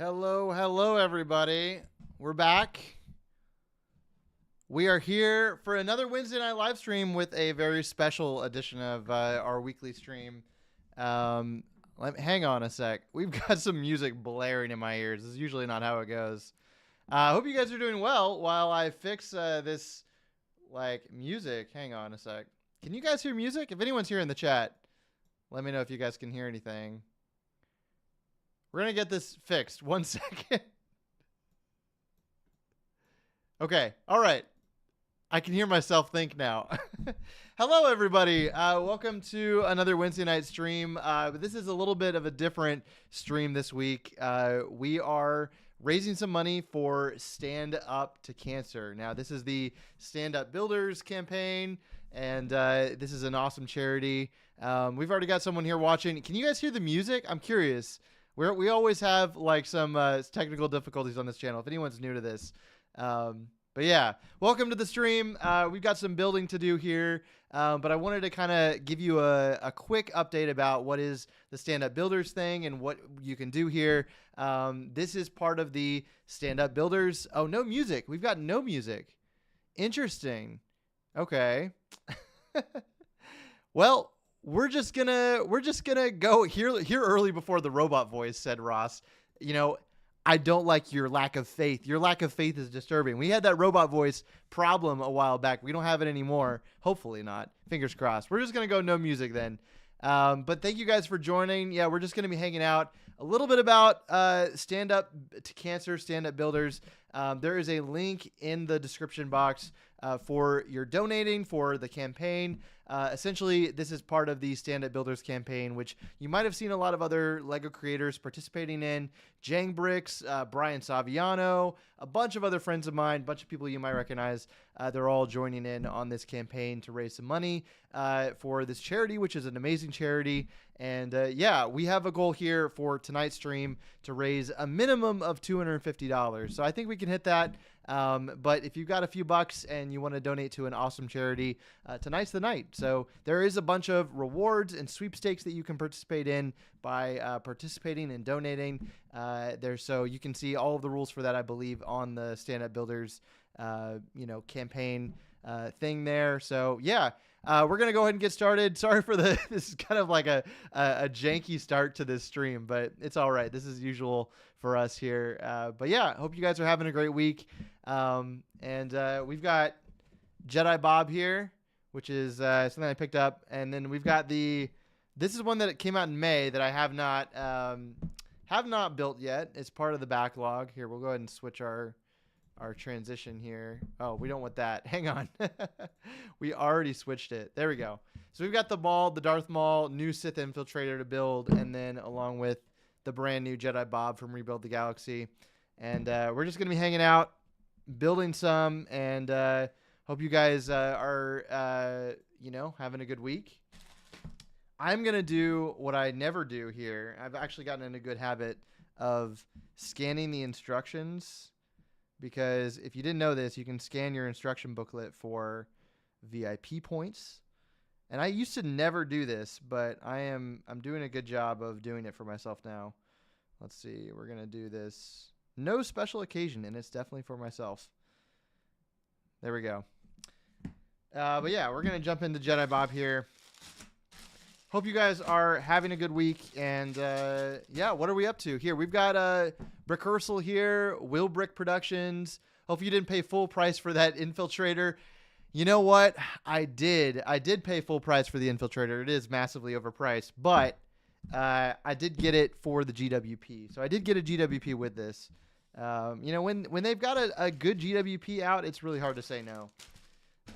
Hello, everybody. We're back. We are here for another Wednesday night live stream with a very special edition of our weekly stream. Hang on a sec. We've got some music blaring in my ears. This is usually not how it goes. I hope you guys are doing well while I fix this music. Hang on a sec. Can you guys hear music? If anyone's here in the chat, let me know if you guys can hear anything. We're going to get this fixed. 1 second. Okay. All right. I can hear myself think now. Hello, everybody. Welcome to another Wednesday night stream. This is a little bit of a different stream this week. We are raising some money for Stand Up to Cancer. Now, this is the Stand Up Builders campaign, and this is an awesome charity. We've already got someone here watching. Can you guys hear the music? I'm curious. We always have some technical difficulties on this channel if anyone's new to this. But yeah, welcome to the stream. We've got some building to do here, but I wanted to kind of give you a quick update about what is the Stand Up Builders thing and what you can do here. This is part of the Stand Up Builders. Oh, no music. We've got no music. Interesting. Okay. Well, we're just gonna go here early before the robot voice, said Ross. You know, I don't like your lack of faith. Your lack of faith is disturbing. We had that robot voice problem a while back. We don't have it anymore. Hopefully not. Fingers crossed. We're just gonna go no music then. But thank you guys for joining. Yeah, we're just gonna be hanging out a little bit about Stand Up to Cancer, Stand Up Builders. There is a link in the description box for your donating for the campaign. Essentially, this is part of the Stand Up Builders campaign, which you might have seen a lot of other LEGO creators participating in. Jang Bricks, Brian Saviano, a bunch of other friends of mine, a bunch of people you might recognize. They're all joining in on this campaign to raise some money for this charity, which is an amazing charity. And yeah, we have a goal here for tonight's stream to raise a minimum of $250. So I think we can hit that. But if you've got a few bucks and you want to donate to an awesome charity, tonight's the night. So there is a bunch of rewards and sweepstakes that you can participate in by participating and donating there. So you can see all of the rules for that, I believe, on the Stand Up Builders, campaign thing there. So yeah. We're going to go ahead and get started. Sorry for this is kind of like a janky start to this stream, but it's all right. This is usual for us here. But yeah, hope you guys are having a great week. And we've got Jedi Bob here, which is something I picked up. And then we've got this is one that came out in May that I have not built yet. It's part of the backlog. Here, we'll go ahead and switch our transition here. Oh, we don't want that. Hang on. We already switched it. There we go. So we've got the Maul, the Darth Maul, new Sith infiltrator to build, and then along with the brand new Jedi Bob from Rebuild the Galaxy. And we're just going to be hanging out, building some, and hope you guys are, having a good week. I'm going to do what I never do here. I've actually gotten in a good habit of scanning the instructions, because if you didn't know this, you can scan your instruction booklet for VIP points. And I used to never do this, but I'm doing a good job of doing it for myself now. Let's see. We're going to do this. No special occasion, and it's definitely for myself. There we go. But yeah, we're going to jump into Jedi Bob here. Hope you guys are having a good week. And yeah, what are we up to here? We've got Brickversal here, Will Brick Productions. Hope you didn't pay full price for that infiltrator. You know what? I did pay full price for the infiltrator. It is massively overpriced, but I did get it for the GWP. So I did get a GWP with this. When they've got a good GWP out, it's really hard to say no.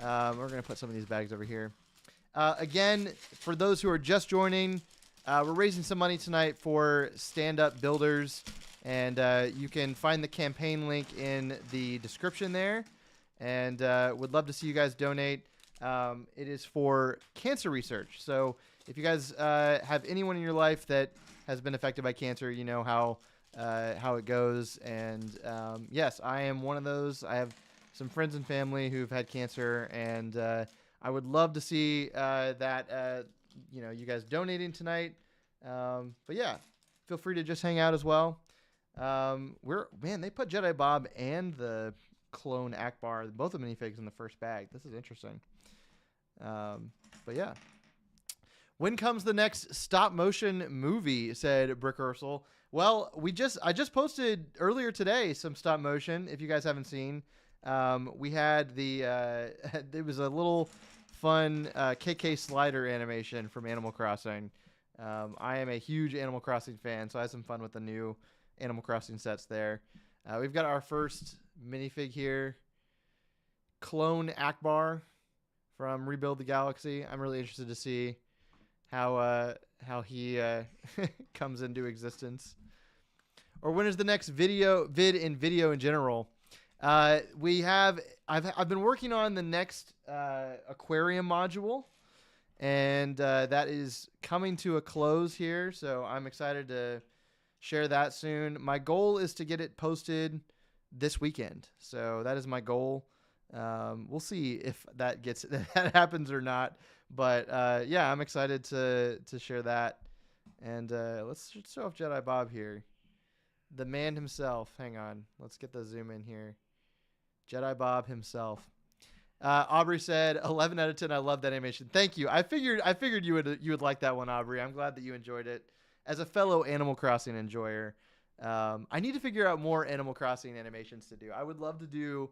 We're going to put some of these bags over here. Again, for those who are just joining, we're raising some money tonight for Stand Up Builders, and you can find the campaign link in the description there, and would love to see you guys donate. It is for cancer research. So if you guys have anyone in your life that has been affected by cancer, you know how it goes. And yes, I am one of those. I have some friends and family who've had cancer, and I would love to see that, you guys donating tonight. But yeah, feel free to just hang out as well. They put Jedi Bob and the clone Akbar, both the minifigs in the first bag. This is interesting. But yeah. When comes the next stop motion movie? Said Brick Ursel. Well, I just posted earlier today some stop motion. If you guys haven't seen, we had it was a little fun KK slider animation from Animal Crossing. I am a huge Animal Crossing fan, so I had some fun with the new Animal Crossing sets there. We've got our first minifig here, Clone Akbar from Rebuild the Galaxy. I'm really interested to see how he comes into existence, or when is the next vid in video in general. I've been working on the next aquarium module, and that is coming to a close here, so I'm excited to share that soon. My goal is to get it posted this weekend, so that is my goal. We'll see if that happens or not. But yeah, I'm excited to share that. And let's show off Jedi Bob here. The man himself. Hang on. Let's get the zoom in here. Jedi Bob himself. Aubrey said 11 out of 10. I love that animation. Thank you. I figured you would like that one, Aubrey. I'm glad that you enjoyed it. As a fellow Animal Crossing enjoyer, I need to figure out more Animal Crossing animations to do. I would love to do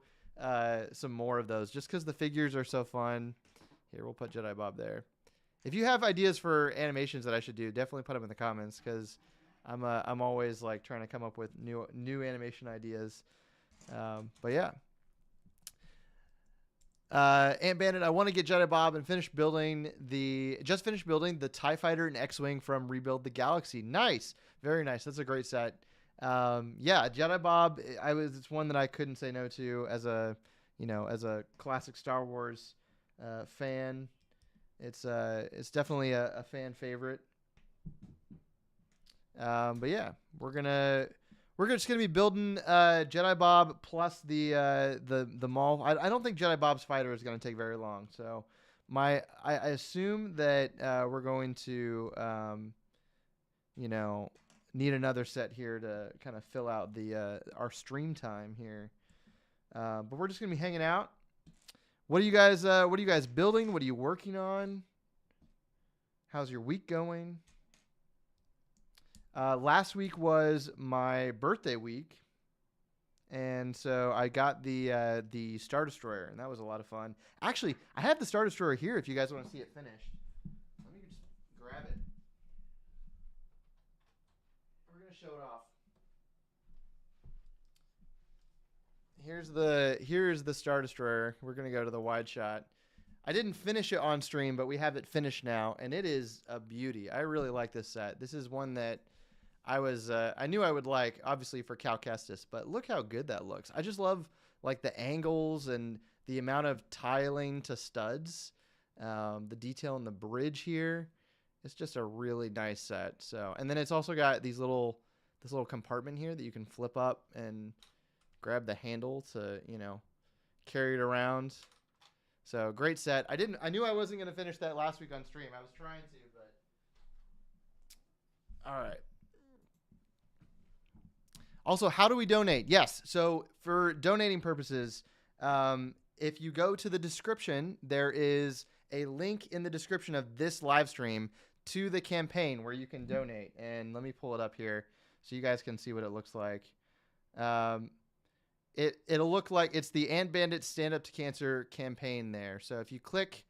some more of those just because the figures are so fun. Here, we'll put Jedi Bob there. If you have ideas for animations that I should do, definitely put them in the comments, because I'm always like trying to come up with new animation ideas. But yeah. Ant Bandit, I want to get Jedi Bob and finish building the TIE Fighter and X-Wing from Rebuild the Galaxy. Nice. Very nice. That's a great set. Yeah, Jedi Bob, it's one that I couldn't say no to as a classic Star Wars fan. It's definitely a fan favorite. But yeah, we're just gonna be building Jedi Bob plus the Maul. I don't think Jedi Bob's fighter is gonna take very long. So I assume that we're going to need another set here to kind of fill out our stream time here. But we're just gonna be hanging out. What are you guys building? What are you working on? How's your week going? Last week was my birthday week, and so I got the Star Destroyer, and that was a lot of fun. Actually, I have the Star Destroyer here if you guys want to see it finished. Let me just grab it. We're gonna show it off. Here's the Star Destroyer. We're gonna go to the wide shot. I didn't finish it on stream, but we have it finished now, and it is a beauty. I really like this set. This is one that I knew I would like, obviously for Cal Kestis, but look how good that looks. I just love like the angles and the amount of tiling to studs, the detail in the bridge here. It's just a really nice set. So, and then it's also got this little compartment here that you can flip up and grab the handle to, carry it around. So great set. I knew I wasn't going to finish that last week on stream. I was trying to, but all right. Also, how do we donate? Yes. So for donating purposes, if you go to the description, there is a link in the description of this live stream to the campaign where you can donate. And let me pull it up here so you guys can see what it looks like. It'll look like it's the Ant Bandit Stand Up to Cancer campaign there. So if you click,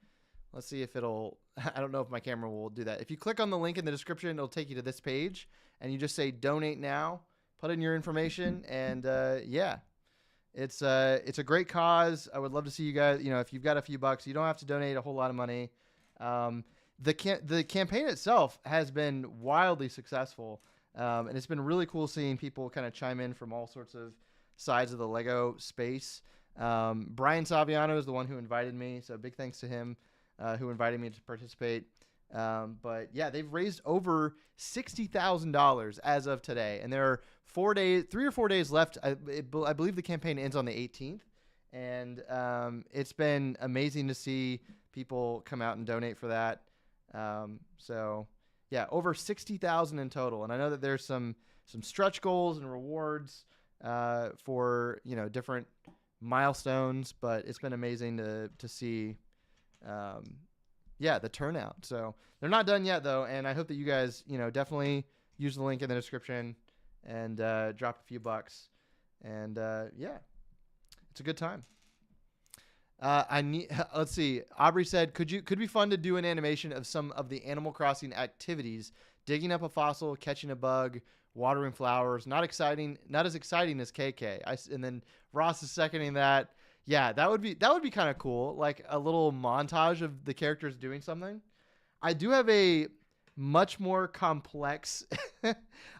let's see if it'll, I don't know if my camera will do that. If you click on the link in the description, it'll take you to this page and you just say donate now, put in your information. And yeah, it's a great cause. I would love to see you guys, if you've got a few bucks, you don't have to donate a whole lot of money. The campaign itself has been wildly successful. And it's been really cool seeing people kind of chime in from all sorts of sides of the Lego space. Brian Saviano is the one who invited me, so big thanks to him who invited me to participate. But yeah, they've raised over $60,000 as of today, and there are 3 or 4 days left. I believe the campaign ends on the 18th, and it's been amazing to see people come out and donate for that. So yeah, over 60,000 in total, and I know that there's some some stretch goals and rewards for different milestones. But it's been amazing to see, the turnout. So they're not done yet though, and I hope that you guys definitely use the link in the description and drop a few bucks. And it's a good time. I need. Let's see. Aubrey said, "Could be fun to do an animation of some of the Animal Crossing activities: digging up a fossil, catching a bug, watering flowers. Not as exciting as KK." And then Ross is seconding that. Yeah, that would be kind of cool, like a little montage of the characters doing something. I do have a much more complex.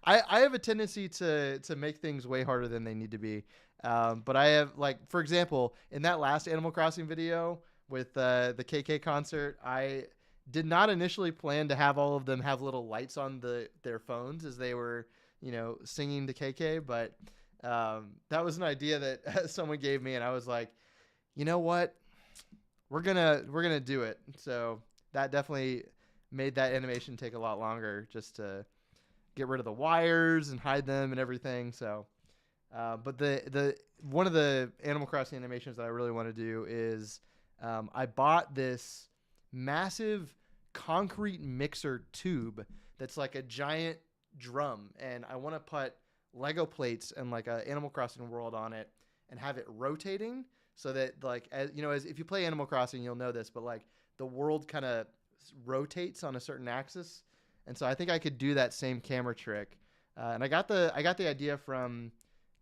I have a tendency to make things way harder than they need to be. But I have, like, for example, in that last Animal Crossing video with the KK concert, I did not initially plan to have all of them have little lights on their phones as they were, singing to KK. But that was an idea that someone gave me, and I was like, you know what, we're gonna do it. So that definitely made that animation take a lot longer, just to get rid of the wires and hide them and everything. So. But the one of the Animal Crossing animations that I really want to do is I bought this massive concrete mixer tube that's like a giant drum, and I want to put Lego plates and like a Animal Crossing world on it and have it rotating so that, like, as if you play Animal Crossing, you'll know this, but like the world kind of rotates on a certain axis, and so I think I could do that same camera trick. And I got the idea from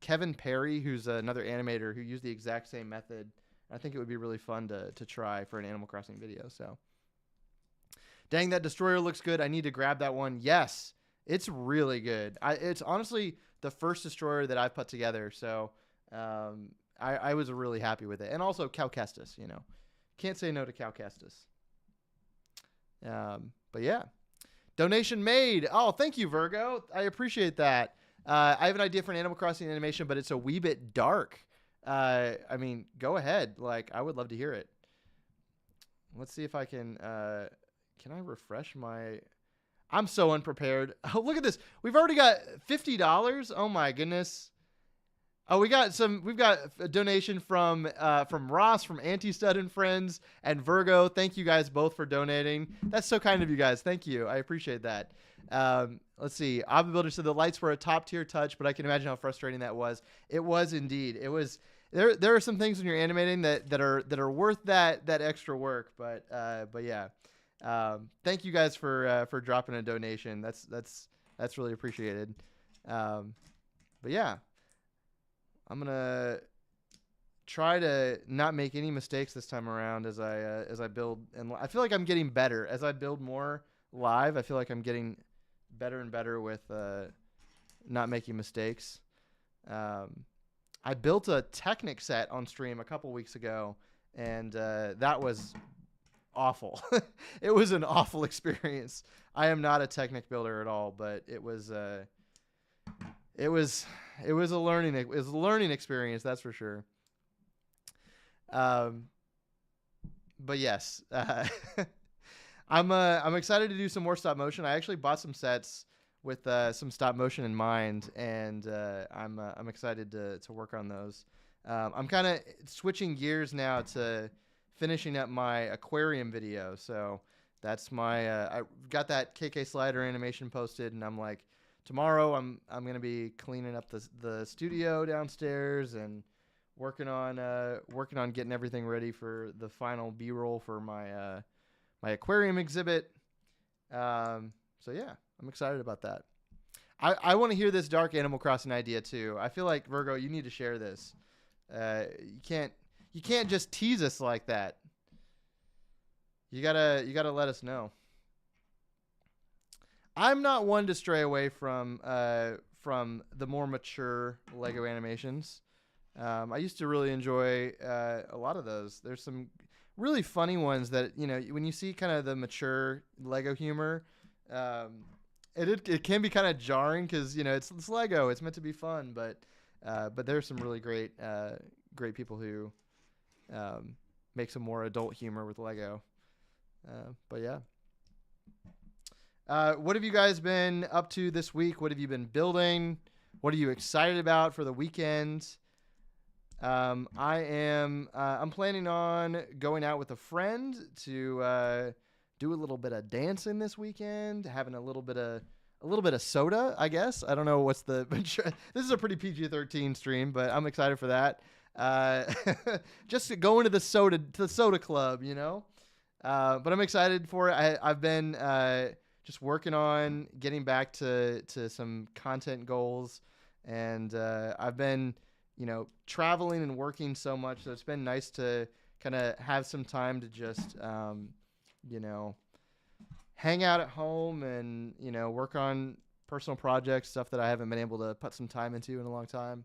Kevin Perry, who's another animator who used the exact same method. I think it would be really fun to try for an Animal Crossing video. So, dang, that destroyer looks good. I need to grab that one. Yes, it's really good. It's honestly the first destroyer that I've put together. So, I was really happy with it. And also Cal Kestis, can't say no to Cal Kestis. But yeah, donation made. Oh, thank you, Virgo. I appreciate that. I have an idea for an Animal Crossing animation, but it's a wee bit dark. I mean, go ahead. Like, I would love to hear it. Let's see if I can I refresh my... I'm so unprepared. Oh, look at this. We've already got $50. Oh my goodness. Oh, we've got a donation from Ross, from Anti-Stud and Friends, and Virgo. Thank you guys both for donating. That's so kind of you guys. Thank you. I appreciate that. Let's see. Abba Builder said the lights were a top tier touch, but I can imagine how frustrating that was. It was indeed. It was. There are some things when you're animating that are worth that extra work. But yeah. Thank you guys for dropping a donation. That's really appreciated. But yeah, I'm gonna try to not make any mistakes this time around as I build, and I feel like I'm getting better as I build more live. I feel like I'm getting better and better with not making mistakes. I built a Technic set on stream a couple weeks ago, and that was awful. It was an awful experience. I am not a Technic builder at all, but it was a learning experience, that's for sure. But yes, I'm excited to do some more stop motion. I actually bought some sets with some stop motion in mind, and I'm excited to work on those. I'm kind of switching gears now to finishing up my aquarium video. So that's I got that KK slider animation posted, and I'm like, tomorrow I'm gonna be cleaning up the studio downstairs and working on getting everything ready for the final B-roll for my my aquarium exhibit. So yeah, I'm excited about that. I want to hear this dark Animal Crossing idea too. I feel like, Virgo, you need to share this. You can't just tease us like that. You gotta let us know. I'm not one to stray away from the more mature Lego animations. I used to really enjoy a lot of those. There's some really funny ones that, when you see kind of the mature Lego humor, it can be kind of jarring because, it's Lego. It's meant to be fun, but there's some really great people who make some more adult humor with Lego. But yeah. What have you guys been up to this week? What have you been building? What are you excited about for the weekend? I'm planning on going out with a friend to do a little bit of dancing this weekend, having a little bit of soda, I guess. I don't know what's the this is a pretty PG-13 stream, but I'm excited for that. Just going to the soda club, you know. But I'm excited for it. I've been just working on getting back to some content goals, and I've been, you know, traveling and working so much, so it's been nice to kind of have some time to just, you know, hang out at home and, you know, work on personal projects, stuff that I haven't been able to put some time into in a long time.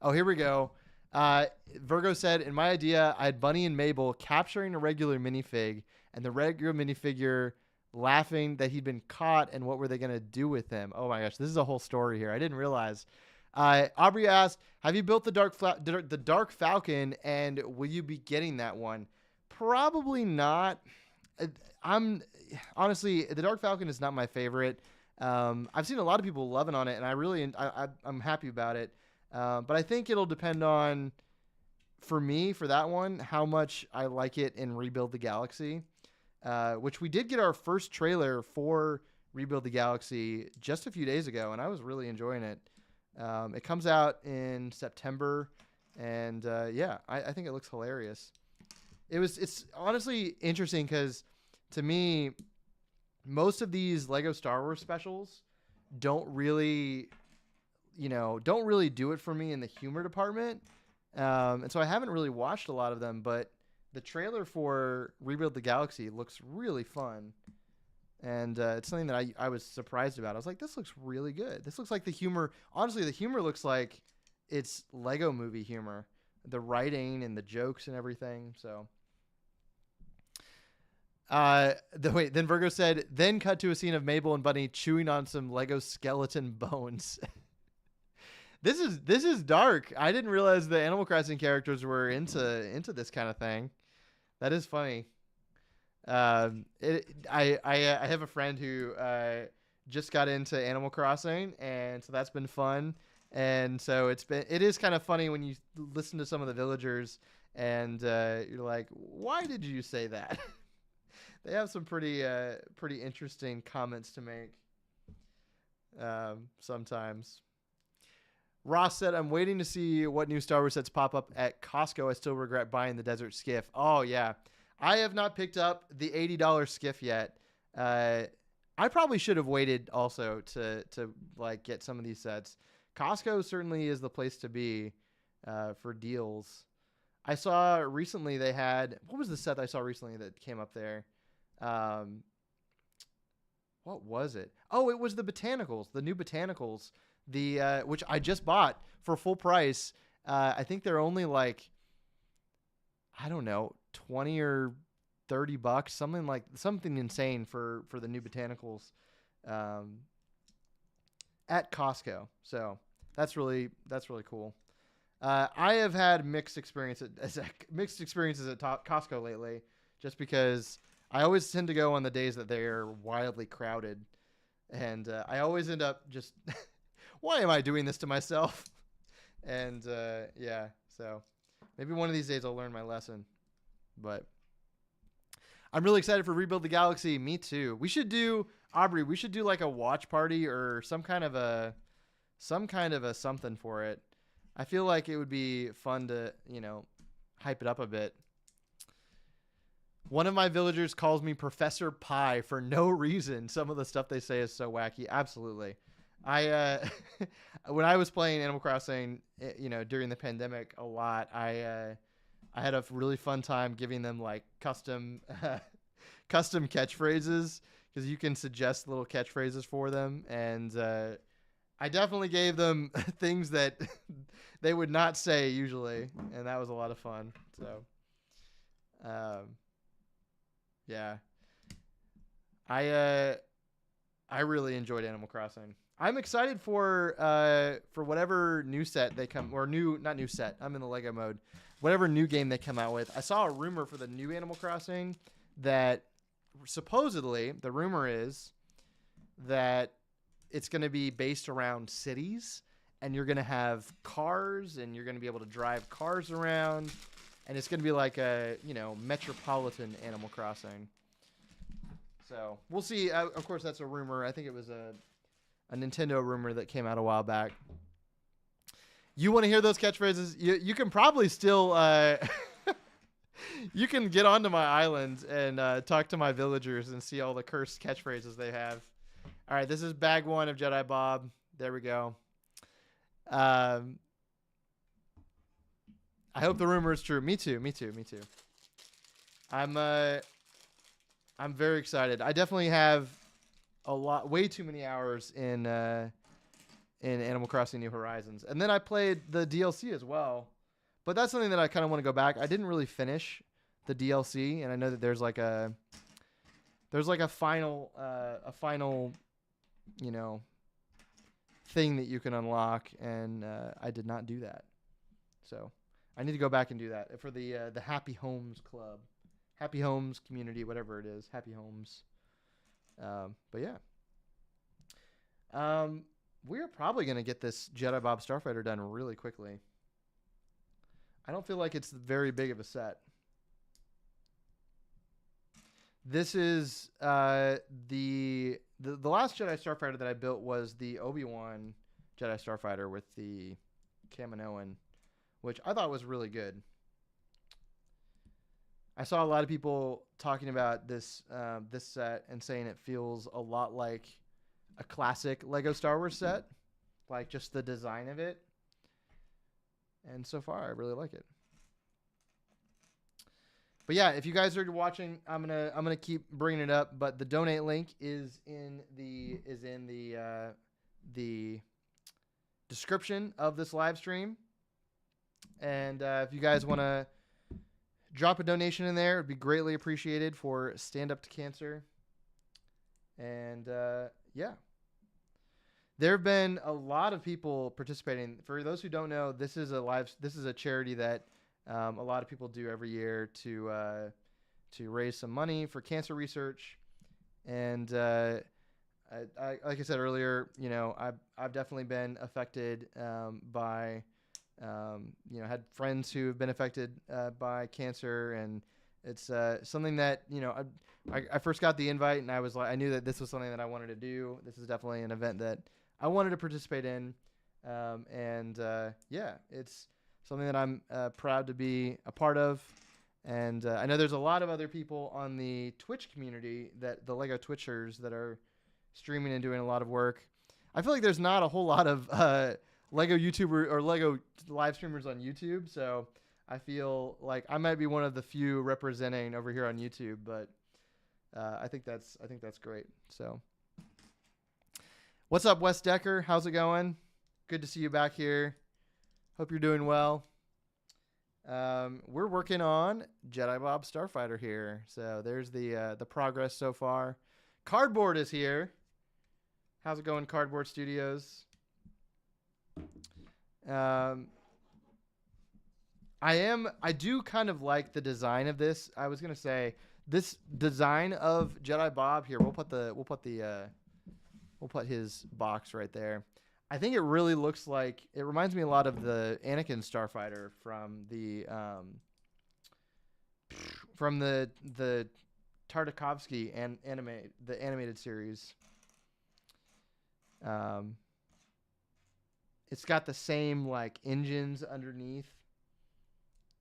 Oh, here we go. Virgo said, in my idea, I had Bunny and Mabel capturing a regular minifig and the regular minifigure laughing that he'd been caught, and what were they going to do with him? Oh my gosh, this is a whole story here. I didn't realize. Aubrey asked, have you built the Dark Falcon, and will you be getting that one? Probably not. I'm honestly, the Dark Falcon is not my favorite. I've seen a lot of people loving on it, and I'm happy about it. But I think it'll depend on, for me, for that one, how much I like it in Rebuild the Galaxy, which we did get our first trailer for Rebuild the Galaxy just a few days ago, and I was really enjoying it. It comes out in September, and yeah, I think it looks hilarious. It's honestly interesting because, to me, most of these Lego Star Wars specials don't really do it for me in the humor department. And so I haven't really watched a lot of them, but the trailer for Rebuild the Galaxy looks really fun. And it's something that I was surprised about. I was like, this looks really good. This looks like the humor. Honestly, the humor looks like it's Lego movie humor. The writing and the jokes and everything. So, then Virgo said, then cut to a scene of Mabel and Bunny chewing on some Lego skeleton bones. This is dark. I didn't realize the Animal Crossing characters were into this kind of thing. That is funny. I have a friend who just got into Animal Crossing, and so that's been fun. And so it is kind of funny when you listen to some of the villagers, and you're like, why did you say that? They have some pretty interesting comments to make sometimes. Ross said, I'm waiting to see what new Star Wars sets pop up at Costco. I still regret buying the Desert Skiff. Oh, yeah. I have not picked up the $80 skiff yet. I probably should have waited also to like get some of these sets. Costco certainly is the place to be for deals. I saw recently they had, what was the set I saw recently that came up there? What was it? Oh, it was the Botanicals, the new Botanicals, which I just bought for full price. I think they're only like, I don't know, 20 or $30, something insane for the new Botanicals at Costco. So that's really cool. I have had mixed experiences at Costco lately, just because I always tend to go on the days that they're wildly crowded, and I always end up just why am I doing this to myself? And yeah, so maybe one of these days I'll learn my lesson. But I'm really excited for Rebuild the Galaxy. Me too. We should do, Aubrey, like a watch party or some kind of a something for it. I feel like it would be fun to, hype it up a bit. One of my villagers calls me Professor Pie for no reason. Some of the stuff they say is so wacky. Absolutely. When I was playing Animal Crossing, during the pandemic a lot, I had a really fun time giving them like custom catchphrases, because you can suggest little catchphrases for them. And I definitely gave them things that they would not say usually. And that was a lot of fun. So, yeah, I really enjoyed Animal Crossing. I'm excited for whatever new set they come, or not new set. I'm in the Lego mode. Whatever new game they come out with. I saw a rumor for the new Animal Crossing that supposedly the rumor is that it's going to be based around cities, and you're going to have cars, and you're going to be able to drive cars around, and it's going to be like a, you know, metropolitan Animal Crossing. So we'll see. Of course, that's a rumor. I think it was a Nintendo rumor that came out a while back. You want to hear those catchphrases? You can probably still you can get onto my island and talk to my villagers and see all the cursed catchphrases they have. All right, this is bag 1 of Jedi Bob. There we go. I hope the rumor is true. Me too. I'm very excited. I definitely have way too many hours in Animal Crossing New Horizons. And then I played the DLC as well. But that's something that I kind of want to go back. I didn't really finish the DLC, and I know that there's like a final you know, thing that you can unlock, and I did not do that. So I need to go back and do that for the Happy Homes Club, Happy Homes community, whatever it is, Happy Homes. But yeah, we're probably gonna get this Jedi Bob Starfighter done really quickly. I don't feel like it's very big of a set. This is the last Jedi Starfighter that I built was the Obi-Wan Jedi Starfighter with the Kaminoan, which I thought was really good. I saw a lot of people talking about this this set and saying it feels a lot like a classic Lego Star Wars set, like just the design of it. And so far, I really like it. But yeah, if you guys are watching, I'm gonna keep bringing it up. But the donate link is in the description of this live stream. And if you guys want to drop a donation in there, it'd be greatly appreciated for Stand Up to Cancer. And yeah. There have been a lot of people participating. For those who don't know, this is a charity that a lot of people do every year to raise some money for cancer research. And I like I said earlier, you know, I've definitely been affected by you know, had friends who have been affected by cancer, and it's something that, you know, I first got the invite and I knew that this was something that I wanted to do. This is definitely an event that I wanted to participate in, and yeah, it's something that I'm proud to be a part of. And I know there's a lot of other people on the Twitch community, that the Lego Twitchers, that are streaming and doing a lot of work. I feel like there's not a whole lot of Lego YouTuber or Lego live streamers on YouTube, so I feel like I might be one of the few representing over here on YouTube. But I think that's great. So. What's up, Wes Decker? How's it going? Good to see you back here. Hope you're doing well. We're working on Jedi Bob Starfighter here. So there's the progress so far. Cardboard is here. How's it going, Cardboard Studios? I do kind of like the design of this. I was gonna say this design of Jedi Bob here. We'll put his box right there. I think it really looks like, it reminds me a lot of the Anakin Starfighter from the Tartakovsky the animated series. It's got the same like engines underneath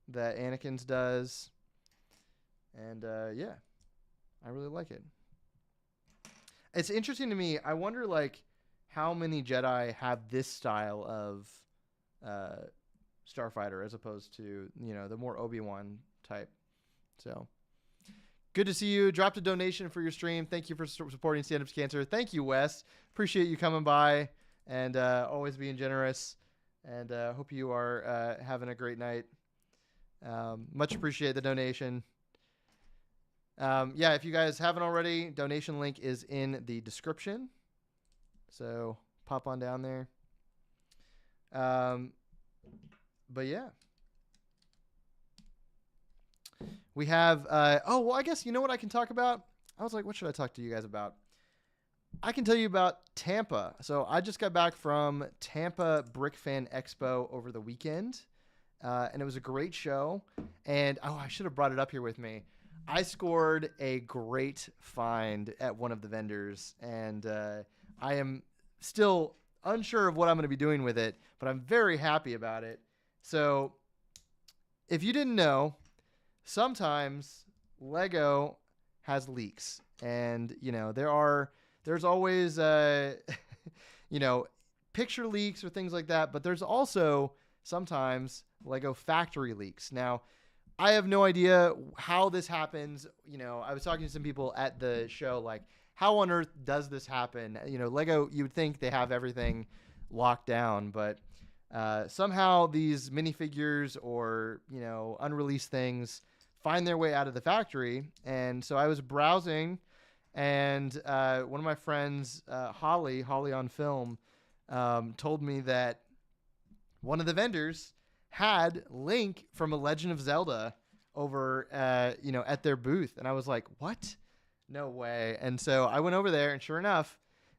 that Anakin's does, and yeah, I really like it. It's interesting to me. I wonder, like, how many Jedi have this style of Starfighter as opposed to, you know, the more Obi-Wan type. So, good to see you. Dropped a donation for your stream. Thank you for supporting Stand Up to Cancer. Thank you, Wes. Appreciate you coming by and always being generous. And hope you are having a great night. Much appreciate the donation. Yeah, if you guys haven't already, donation link is in the description. So pop on down there. But yeah. We have, oh, well, I guess, you know what I can talk about? I was like, what should I talk to you guys about? I can tell you about Tampa. So I just got back from Tampa Brick Fan Expo over the weekend, and it was a great show. And oh, I should have brought it up here with me. I scored a great find at one of the vendors, and I am still unsure of what I'm going to be doing with it, but I'm very happy about it. So, if you didn't know, sometimes Lego has leaks, and there's always you know picture leaks or things like that, but there's also sometimes Lego factory leaks. Now, I have no idea how this happens. I was talking to some people at the show, like, how on earth does this happen? Lego, you would think they have everything locked down, but somehow these minifigures or, unreleased things find their way out of the factory. And so I was browsing, and one of my friends, Holly on Film, told me that one of the vendors had Link from A Legend of Zelda over, at their booth. And I was like, what? No way. And so I went over there, and sure enough,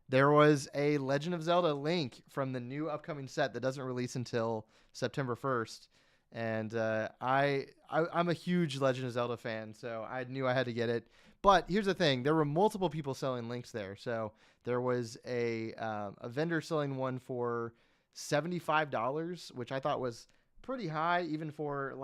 there was a Legend of Zelda Link from the new upcoming set that doesn't release until September 1st. And I'm a huge Legend of Zelda fan, so I knew I had to get it. But here's the thing. There were multiple people selling Links there. So there was a vendor selling one for $75, which I thought was pretty high, even for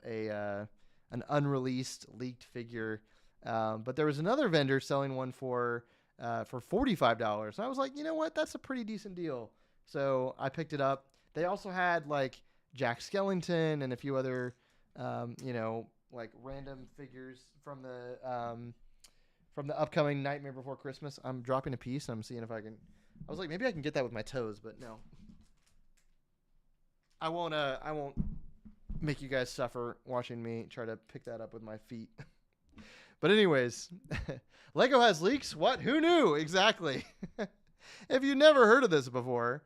an unreleased leaked figure. But there was another vendor selling one for $45. And I was like, you know what? That's a pretty decent deal. So I picked it up. They also had like Jack Skellington and a few other, random figures from the upcoming Nightmare Before Christmas. I'm dropping a piece, and I'm seeing if I can. I was like, maybe I can get that with my toes, but no. I won't make you guys suffer watching me try to pick that up with my feet. But anyways, Lego has leaks? What? Who knew? Exactly. If you never heard of this before,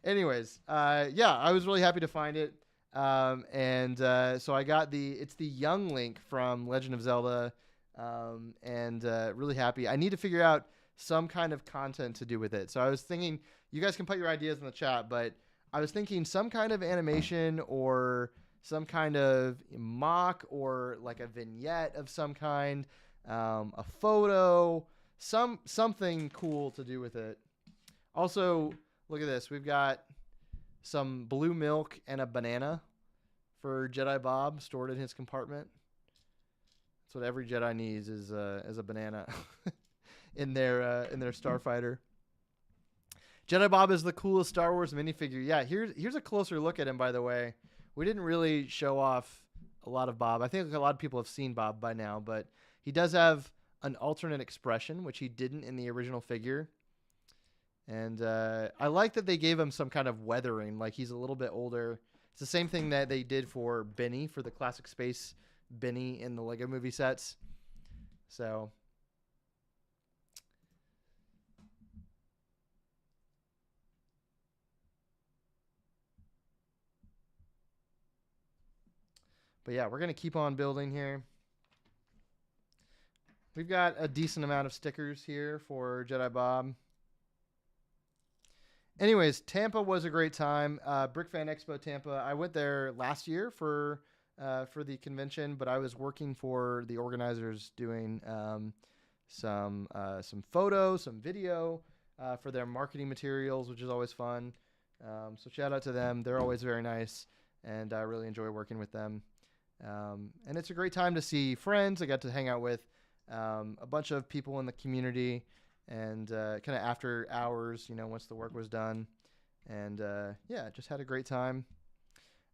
anyways, I was really happy to find it. So I got it's the young Link from Legend of Zelda, and really happy. I need to figure out some kind of content to do with it. So I was thinking, you guys can put your ideas in the chat, but I was thinking some kind of animation or some kind of mock or like a vignette of some kind, a photo, something cool to do with it. Also, look at this. We've got some blue milk and a banana for Jedi Bob stored in his compartment. That's what every Jedi needs is a banana in their starfighter. Jedi Bob is the coolest Star Wars minifigure. Yeah, here's a closer look at him, by the way. We didn't really show off a lot of Bob. I think a lot of people have seen Bob by now, but he does have an alternate expression, which he didn't in the original figure. And I like that they gave him some kind of weathering, like he's a little bit older. It's the same thing that they did for Benny, for the classic space Benny in the Lego movie sets. So... But yeah, we're going to keep on building here. We've got a decent amount of stickers here for Jedi Bob. Anyways, Tampa was a great time. Brick Fan Expo Tampa. I went there last year for the convention, but I was working for the organizers doing some photos, some video for their marketing materials, which is always fun. So shout out to them. They're always very nice, and I really enjoy working with them. And it's a great time to see friends. I got to hang out with a bunch of people in the community, and kind of after hours, once the work was done. And just had a great time.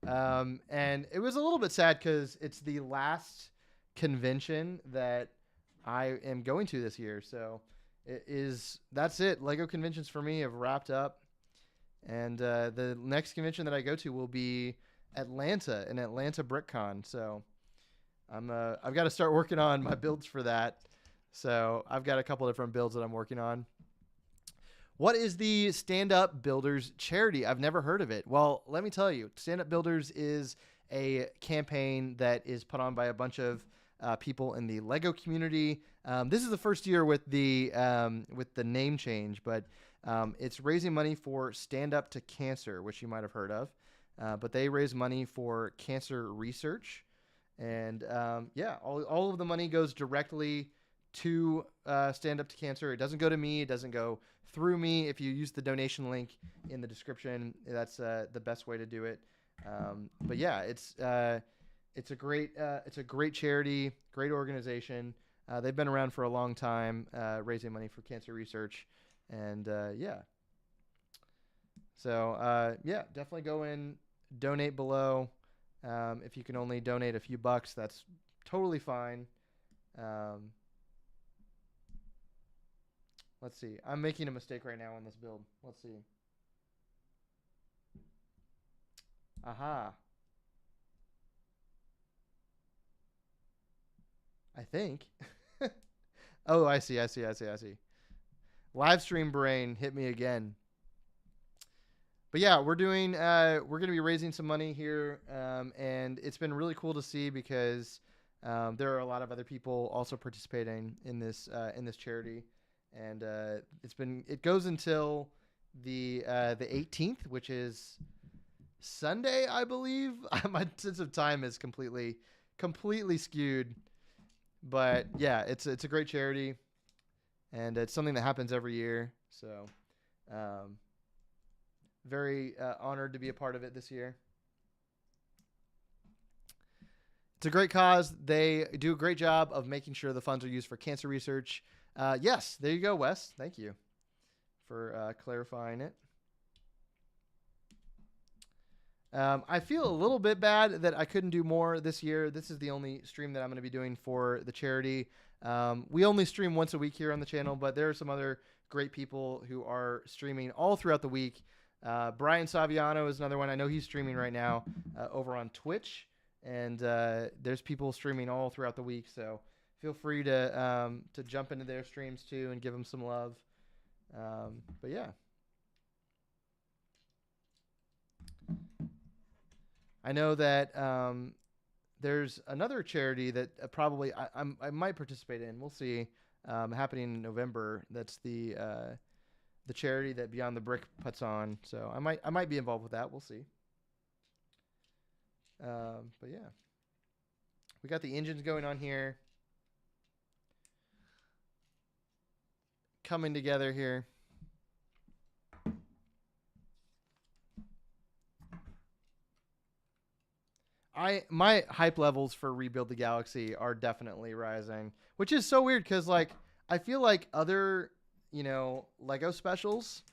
And it was a little bit sad because it's the last convention that I am going to this year. So that's it. Lego conventions for me have wrapped up. And the next convention that I go to will be Atlanta BrickCon. So I've got to start working on my builds for that. So I've got a couple different builds that I'm working on. What is the Stand Up Builders charity? I've never heard of it. Well, let me tell you, Stand Up Builders is a campaign that is put on by a bunch of people in the Lego community. This is the first year with the name change, but it's raising money for Stand Up to Cancer, which you might have heard of. But they raise money for cancer research. And yeah, all of the money goes directly to Stand Up to Cancer. It doesn't go to me. It doesn't go through me. If you use the donation link in the description, that's the best way to do it. But yeah, it's a great charity, great organization. They've been around for a long time, raising money for cancer research, and yeah. So yeah, definitely go in, donate below. If you can only donate a few bucks, that's totally fine. Let's see. I'm making a mistake right now on this build. Let's see. Aha. I think. Oh, I see. Live stream brain hit me again. But yeah, we're going to be raising some money here, and it's been really cool to see because there are a lot of other people also participating in this charity, and it goes until the 18th, which is Sunday, I believe. My sense of time is completely skewed, but yeah, it's a great charity, and it's something that happens every year. So. Very honored to be a part of it this year. It's a great cause. They do a great job of making sure the funds are used for cancer research. Yes, there you go, Wes. Thank you for clarifying it. I feel a little bit bad that I couldn't do more this year. This is the only stream that I'm going to be doing for the charity. We only stream once a week here on the channel, but there are some other great people who are streaming all throughout the week. Brian Saviano is another one. I know he's streaming right now over on Twitch, and there's people streaming all throughout the week. So feel free to jump into their streams too and give them some love. But yeah, I know that there's another charity that probably I might participate in. We'll see. Happening in November. That's the charity that Beyond the Brick puts on. So I might be involved with that. We'll see. But yeah, we got the engines going on here, coming together here. My hype levels for Rebuild the Galaxy are definitely rising, which is so weird because like I feel like other Lego specials,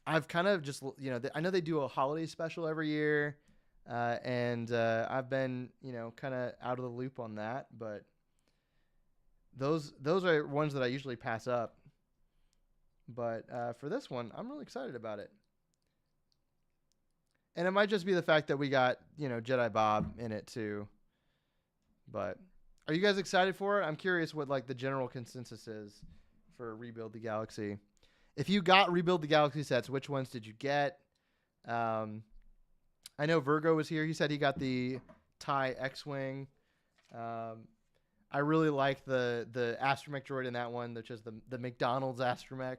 I've kind of just I know they do a holiday special every year, and I've been kind of out of the loop on that, but those are ones that I usually pass up. But for this one, I'm really excited about it. And it might just be the fact that we got, Jedi Bob in it too. But are you guys excited for it? I'm curious what like the general consensus is for Rebuild the Galaxy. If you got Rebuild the Galaxy sets, which ones did you get? I know Virgo was here. He said he got the TIE X-Wing. I really like the astromech droid in that one, which is the McDonald's astromech.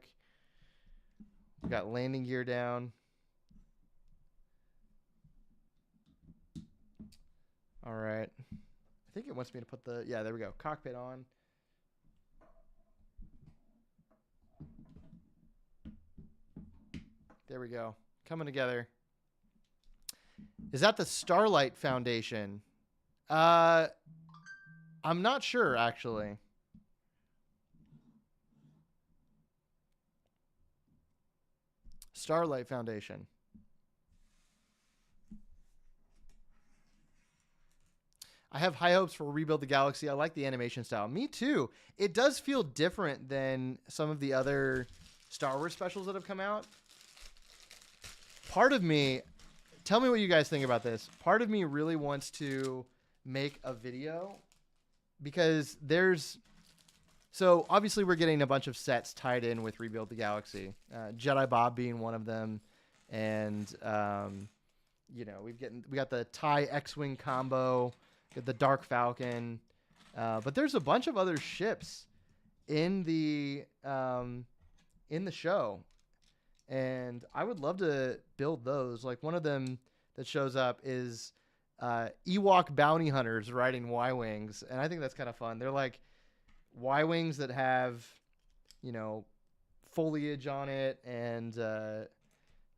We got landing gear down. All right. I think it wants me to put yeah, there we go. Cockpit on. There we go. Coming together. Is that the Starlight Foundation? I'm not sure, actually. Starlight Foundation. I have high hopes for Rebuild the Galaxy. I like the animation style. Me too. It does feel different than some of the other Star Wars specials that have come out. Part of me, tell me what you guys think about this. Part of me really wants to make a video because so obviously we're getting a bunch of sets tied in with Rebuild the Galaxy. Jedi Bob being one of them. And, we got the TIE X-Wing combo. The Dark Falcon. But there's a bunch of other ships in the show, and I would love to build those. Like one of them that shows up is Ewok bounty hunters riding Y-wings, and I think that's kind of fun. They're like Y-wings that have, you know, foliage on it and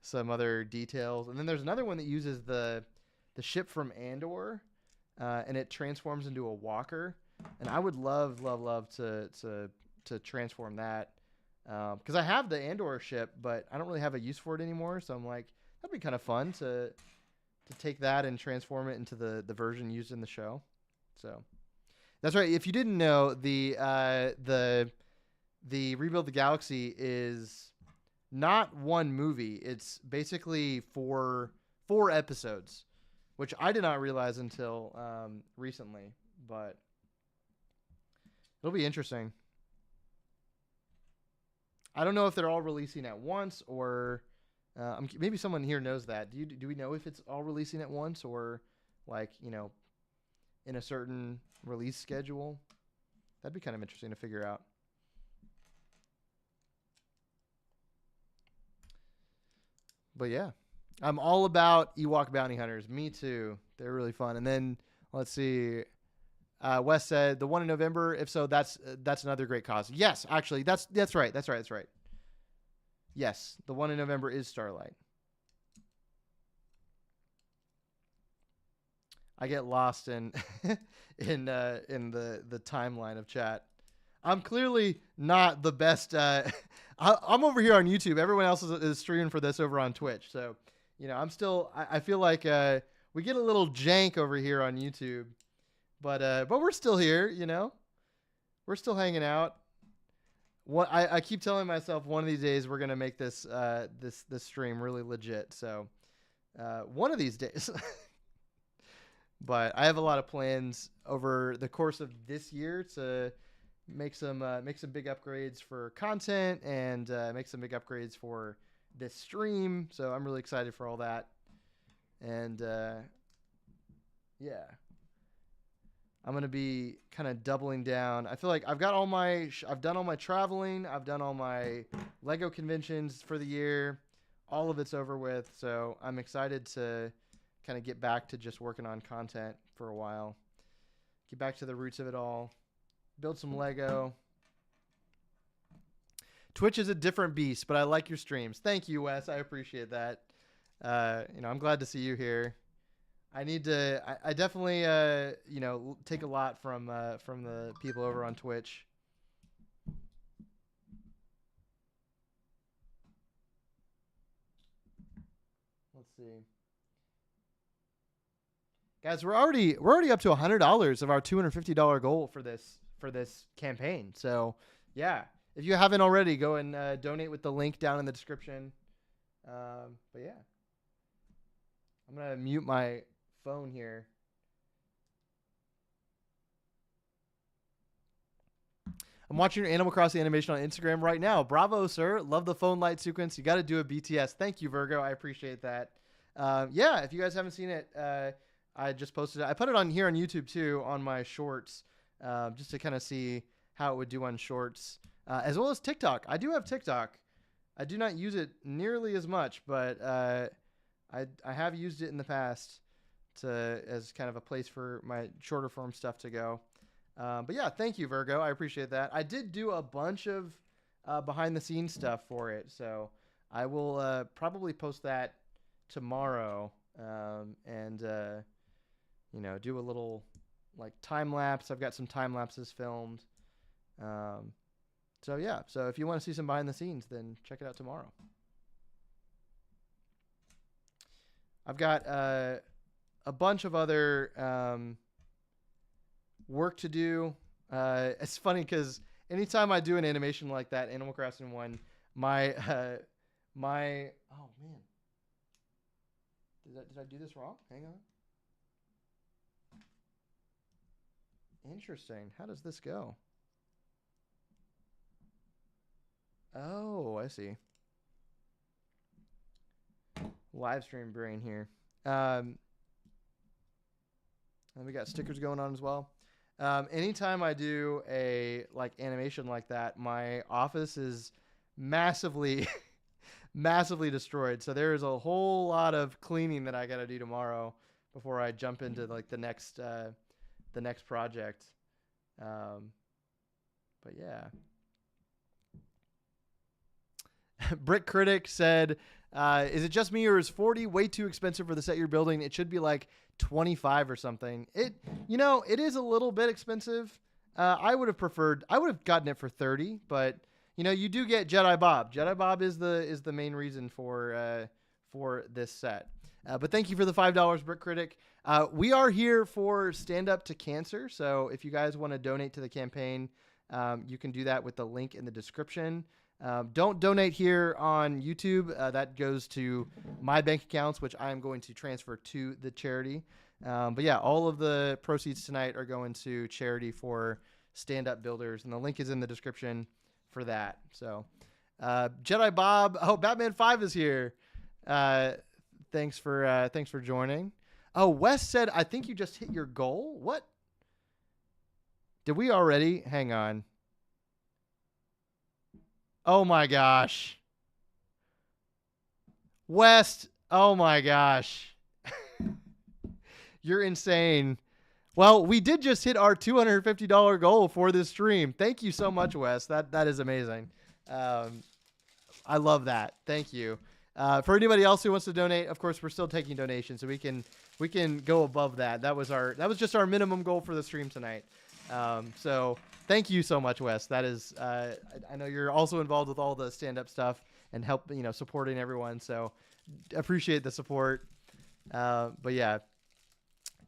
some other details. And then there's another one that uses the ship from Andor, and it transforms into a walker. And I would love to transform that, because I have the Andor ship, but I don't really have a use for it anymore. So I'm like, that'd be kind of fun to take that and transform it into the version used in the show. So that's right. If you didn't know, the Rebuild the Galaxy is not one movie. It's basically four episodes, which I did not realize until recently, but it'll be interesting. I don't know if they're all releasing at once, or maybe someone here knows that. Do we know if it's all releasing at once, or like, you know, in a certain release schedule? That'd be kind of interesting to figure out. But yeah, I'm all about Ewok bounty hunters. Me too. They're really fun. And then let's see. Wes said the one in November. If so, that's another great cause. Yes, actually, that's right. That's right. Yes, the one in November is Starlight. I get lost in in the timeline of chat. I'm clearly not the best. I'm over here on YouTube. Everyone else is streaming for this over on Twitch. So, you know, I'm still. I feel like we get a little jank over here on YouTube, but we're still here. You know, we're still hanging out. What I keep telling myself, one of these days we're gonna make this this stream really legit. So, one of these days. But I have a lot of plans over the course of this year to make some big upgrades for content, and make some big upgrades for this stream. So I'm really excited for all that. And yeah, I'm gonna be kind of doubling down. I feel like I've got I've done all my traveling. I've done all my Lego conventions for the year. All of it's over with. So I'm excited to kind of get back to just working on content for a while. Get back to the roots of it all. Build some Lego. Twitch is a different beast, but I like your streams. Thank you, Wes. I appreciate that. You know, I'm glad to see you here. I need to. I definitely, you know, take a lot from the people over on Twitch. Let's see. Guys, we're already up to $100 of our $250 goal for this campaign. So, yeah, if you haven't already, go and donate with the link down in the description. But yeah, I'm gonna mute my phone here. I'm watching your Animal Crossing animation on Instagram right now. Bravo, sir! Love the phone light sequence. You got to do a BTS. Thank you, Virgo. I appreciate that. Yeah, if you guys haven't seen it. I just posted it. I put it on here on YouTube too, on my shorts, just to kind of see how it would do on shorts, as well as TikTok. I do have TikTok. I do not use it nearly as much, but I have used it in the past as kind of a place for my shorter form stuff to go. But yeah, thank you, Virgo. I appreciate that. I did do a bunch of behind the scenes stuff for it, so I will probably post that tomorrow, and you know, do a little like time lapse. I've got some time lapses filmed. So yeah, so if you want to see some behind the scenes, then check it out tomorrow. I've got a bunch of other work to do. It's funny because anytime I do an animation like that, Animal Crossing one, my oh man, did I do this wrong? Hang on. Interesting. How does this go? Oh, I see. Live stream brain here. And we got stickers going on as well. Anytime I do a like animation like that, my office is massively massively destroyed. So there is a whole lot of cleaning that I got to do tomorrow before I jump into like the next project. Um, but yeah. Brick Critic said, "Is it just me or is 40 way too expensive for the set you're building? It should be like 25 or something." It is a little bit expensive. I would have gotten it for 30, but you do get Jedi Bob. Jedi Bob is the main reason for this set. But thank you for the $5, Brick Critic. We are here for Stand Up to Cancer. So if you guys want to donate to the campaign, you can do that with the link in the description. Don't donate here on YouTube. That goes to my bank accounts, which I am going to transfer to the charity. But yeah, all of the proceeds tonight are going to charity for Stand Up Builders, and the link is in the description for that. So, Jedi Bob, Batman 5 is here. Thanks for joining. Oh, Wes said, "I think you just hit your goal." What? Did we already? Hang on. Oh my gosh. West, oh my gosh. You're insane. Well, we did just hit our $250 goal for this stream. Thank you so much, Wes. That is amazing. I love that. Thank you. For anybody else who wants to donate, of course, we're still taking donations, so we can go above that. That was just our minimum goal for the stream tonight. So thank you so much, Wes. That is, I know you're also involved with all the stand-up stuff and help, supporting everyone. So appreciate the support. But yeah,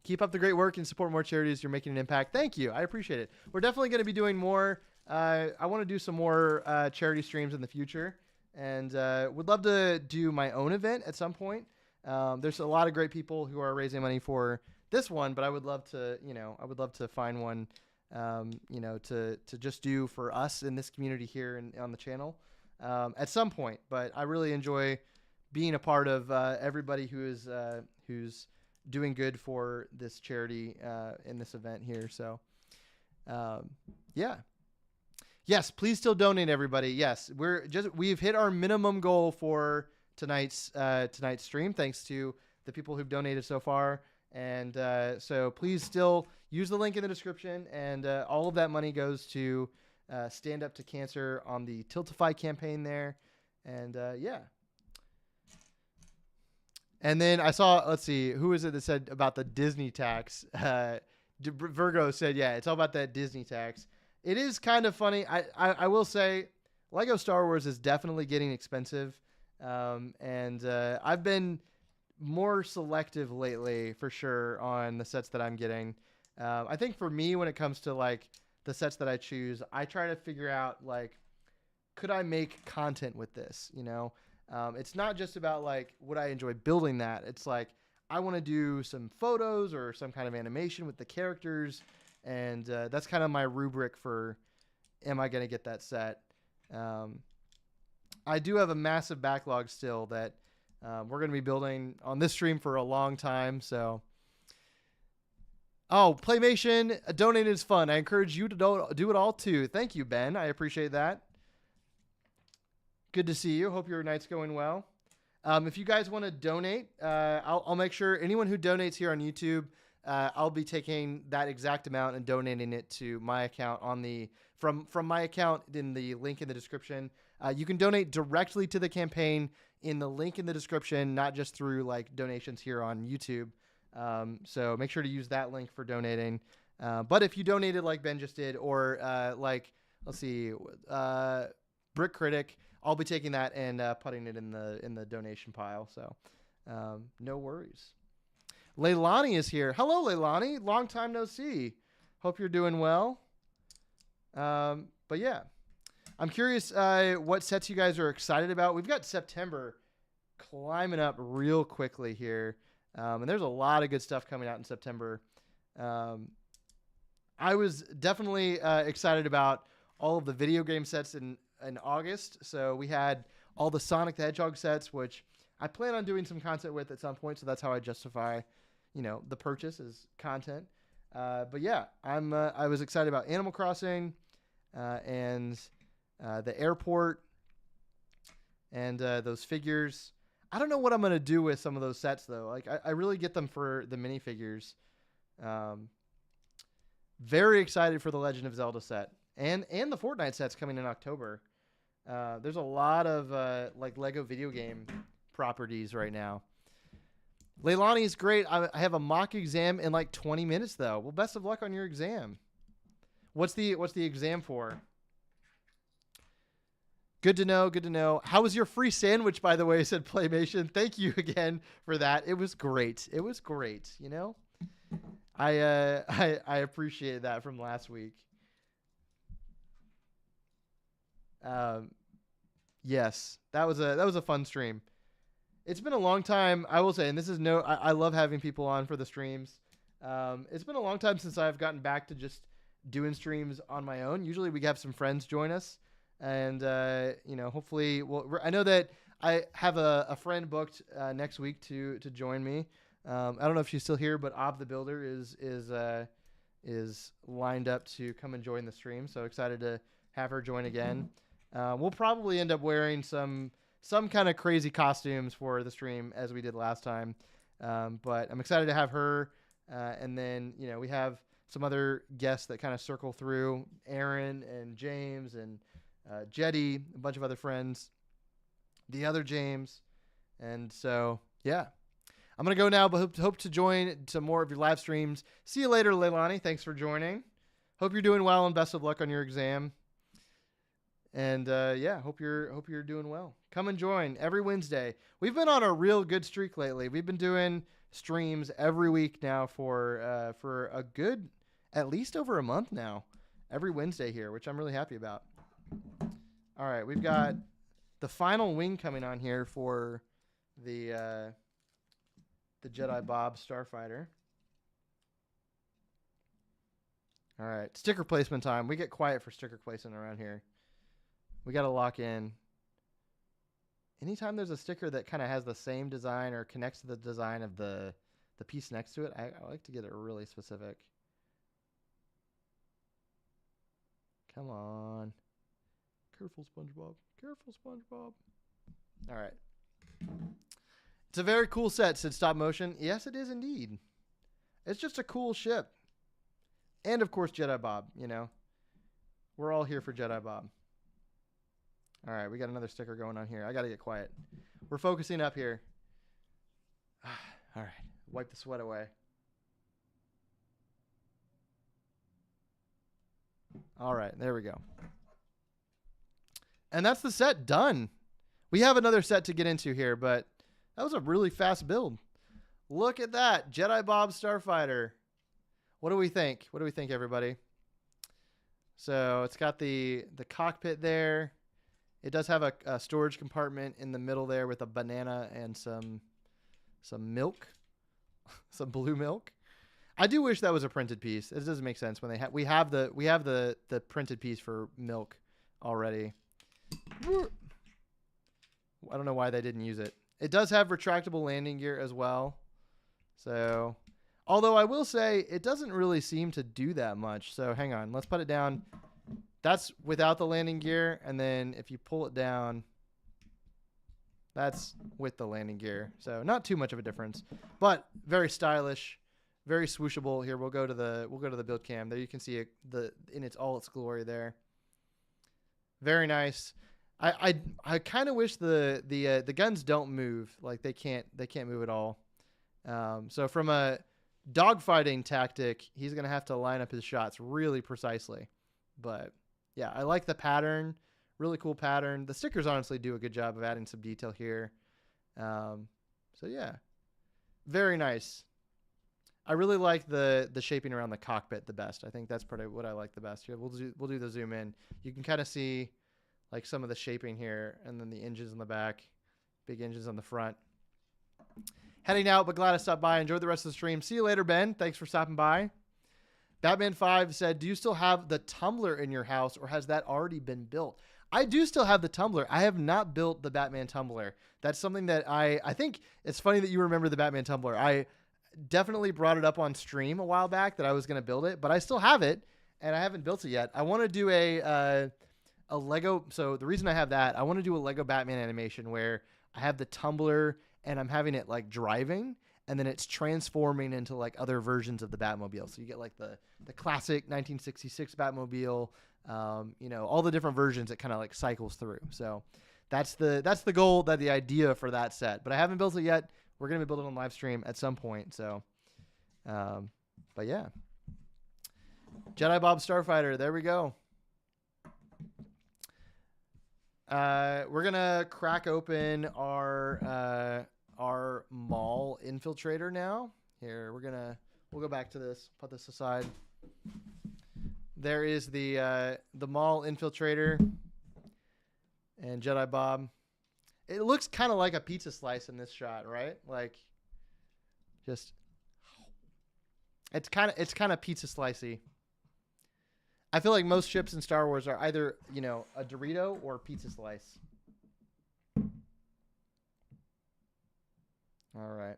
keep up the great work and support more charities. You're making an impact. Thank you. I appreciate it. We're definitely going to be doing more. I want to do some more charity streams in the future, and would love to do my own event at some point. There's a lot of great people who are raising money for this one, but I would love to find one, to just do for us in this community here and on the channel at some point. But I really enjoy being a part of everybody who's doing good for this charity in this event here. So, yeah. Yes, please still donate, everybody. Yes, we've hit our minimum goal for tonight's stream, thanks to the people who've donated so far. And so please still use the link in the description, and all of that money goes to Stand Up to Cancer on the Tiltify campaign there. And yeah. And then I saw, let's see, who is it that said about the Disney tax? Virgo said, yeah, it's all about that Disney tax. It is kind of funny. I will say Lego Star Wars is definitely getting expensive. And I've been more selective lately for sure on the sets that I'm getting. I think for me, when it comes to like the sets that I choose, I try to figure out like, could I make content with this? It's not just about like, would I enjoy building that? It's like, I want to do some photos or some kind of animation with the characters. And that's kind of my rubric for, am I going to get that set? I do have a massive backlog still that we're going to be building on this stream for a long time. So, Playmation donated is fun. I encourage you to do it all too. Thank you, Ben. I appreciate that. Good to see you. Hope your night's going well. If you guys want to donate, I'll make sure anyone who donates here on YouTube, I'll be taking that exact amount and donating it to my account from my account in the link in the description. You can donate directly to the campaign in the link in the description, not just through like donations here on YouTube. So make sure to use that link for donating. But if you donated like Ben just did, or let's see, Brick Critic, I'll be taking that and putting it in the donation pile. So no worries. Leilani is here. Hello, Leilani. Long time no see. Hope you're doing well. But yeah, I'm curious what sets you guys are excited about. We've got September climbing up real quickly here. And there's a lot of good stuff coming out in September. I was definitely excited about all of the video game sets in August. So we had all the Sonic the Hedgehog sets, which I plan on doing some content with at some point. So that's how I justify, the purchase is content. But yeah, I was excited about Animal Crossing and the airport and those figures. I don't know what I'm gonna do with some of those sets though. Like I really get them for the minifigures. Very excited for the Legend of Zelda set and the Fortnite sets coming in October. There's a lot of like Lego video game properties right now. Leilani is great. I have a mock exam in like 20 minutes though. Well, best of luck on your exam. What's the exam for? Good to know. Good to know. How was your free sandwich, by the way? Said Playmation. Thank you again for that. It was great. It was great. You know, I appreciated that from last week. Yes, that was a fun stream. It's been a long time, I will say, and this is I love having people on for the streams. It's been a long time since I've gotten back to just doing streams on my own. Usually we have some friends join us, and hopefully, I know that I have a friend booked next week to join me. I don't know if she's still here, but Ob the Builder is lined up to come and join the stream. So excited to have her join again. We'll probably end up wearing some kind of crazy costumes for the stream as we did last time. But I'm excited to have her. And then, we have some other guests that kind of circle through, Aaron and James and Jedi, a bunch of other friends, the other James. And so, yeah, I'm going to go now, but hope to join some more of your live streams. See you later, Leilani. Thanks for joining. Hope you're doing well and best of luck on your exam. And hope you're doing well. Come and join every Wednesday. We've been on a real good streak lately. We've been doing streams every week now for a good, at least over a month now, every Wednesday here, which I'm really happy about. All right, we've got the final wing coming on here for the Jedi Bob Starfighter. All right, sticker placement time. We get quiet for sticker placement around here. We got to lock in. Anytime there's a sticker that kind of has the same design or connects to the design of the piece next to it, I like to get it really specific. Come on. Careful, SpongeBob. Careful, SpongeBob. All right. It's a very cool set, said Stop Motion. Yes, it is indeed. It's just a cool ship. And, of course, Jedi Bob, We're all here for Jedi Bob. All right, we got another sticker going on here. I got to get quiet. We're focusing up here. All right, wipe the sweat away. All right, there we go. And that's the set done. We have another set to get into here, but that was a really fast build. Look at that, Jedi Bob Starfighter. What do we think? What do we think, everybody? So it's got the cockpit there. It does have a storage compartment in the middle there with a banana and some milk, some blue milk. I do wish that was a printed piece. It doesn't make sense when we have the printed piece for milk already. I don't know why they didn't use it. It does have retractable landing gear as well. So, although I will say it doesn't really seem to do that much. So hang on, let's put it down. That's without the landing gear, and then if you pull it down, that's with the landing gear. So not too much of a difference, but very stylish, very swooshable. Here we'll go to the build cam. There you can see it in all its glory there. Very nice. I kind of wish the guns don't move. Like they can't move at all. So from a dogfighting tactic, he's gonna have to line up his shots really precisely, but. Yeah, I like the pattern. Really cool pattern. The stickers honestly do a good job of adding some detail here. So yeah, very nice. I really like the shaping around the cockpit the best. I think that's probably what I like the best here. We'll do the zoom in. You can kind of see like some of the shaping here, and then the engines in the back, big engines on the front. Heading out, but glad I stopped by. Enjoy the rest of the stream. See you later, Ben. Thanks for stopping by. Batman 5 said, do you still have the tumbler in your house, or has that already been built? I do still have the tumbler. I have not built the Batman tumbler. That's something that I think it's funny that you remember the Batman tumbler. I definitely brought it up on stream a while back that I was going to build it, but I still have it and I haven't built it yet. I want to do a Lego. So the reason I have that, I want to do a Lego Batman animation where I have the tumbler and I'm having it like driving, and then it's transforming into like other versions of the Batmobile. So you get like the classic 1966 Batmobile, all the different versions. It kind of like cycles through. So that's the goal, the idea for that set. But I haven't built it yet. We're gonna be building it on live stream at some point. So, but yeah, Jedi Bob Starfighter. There we go. We're gonna crack open our Maul infiltrator now. Here, we'll go back to this. Put this aside. There is the Maul infiltrator and Jedi Bob. It looks kind of like a pizza slice in this shot, right? Like, just it's kind of pizza slicey. I feel like most chips in Star Wars are either, a Dorito or a pizza slice. All right.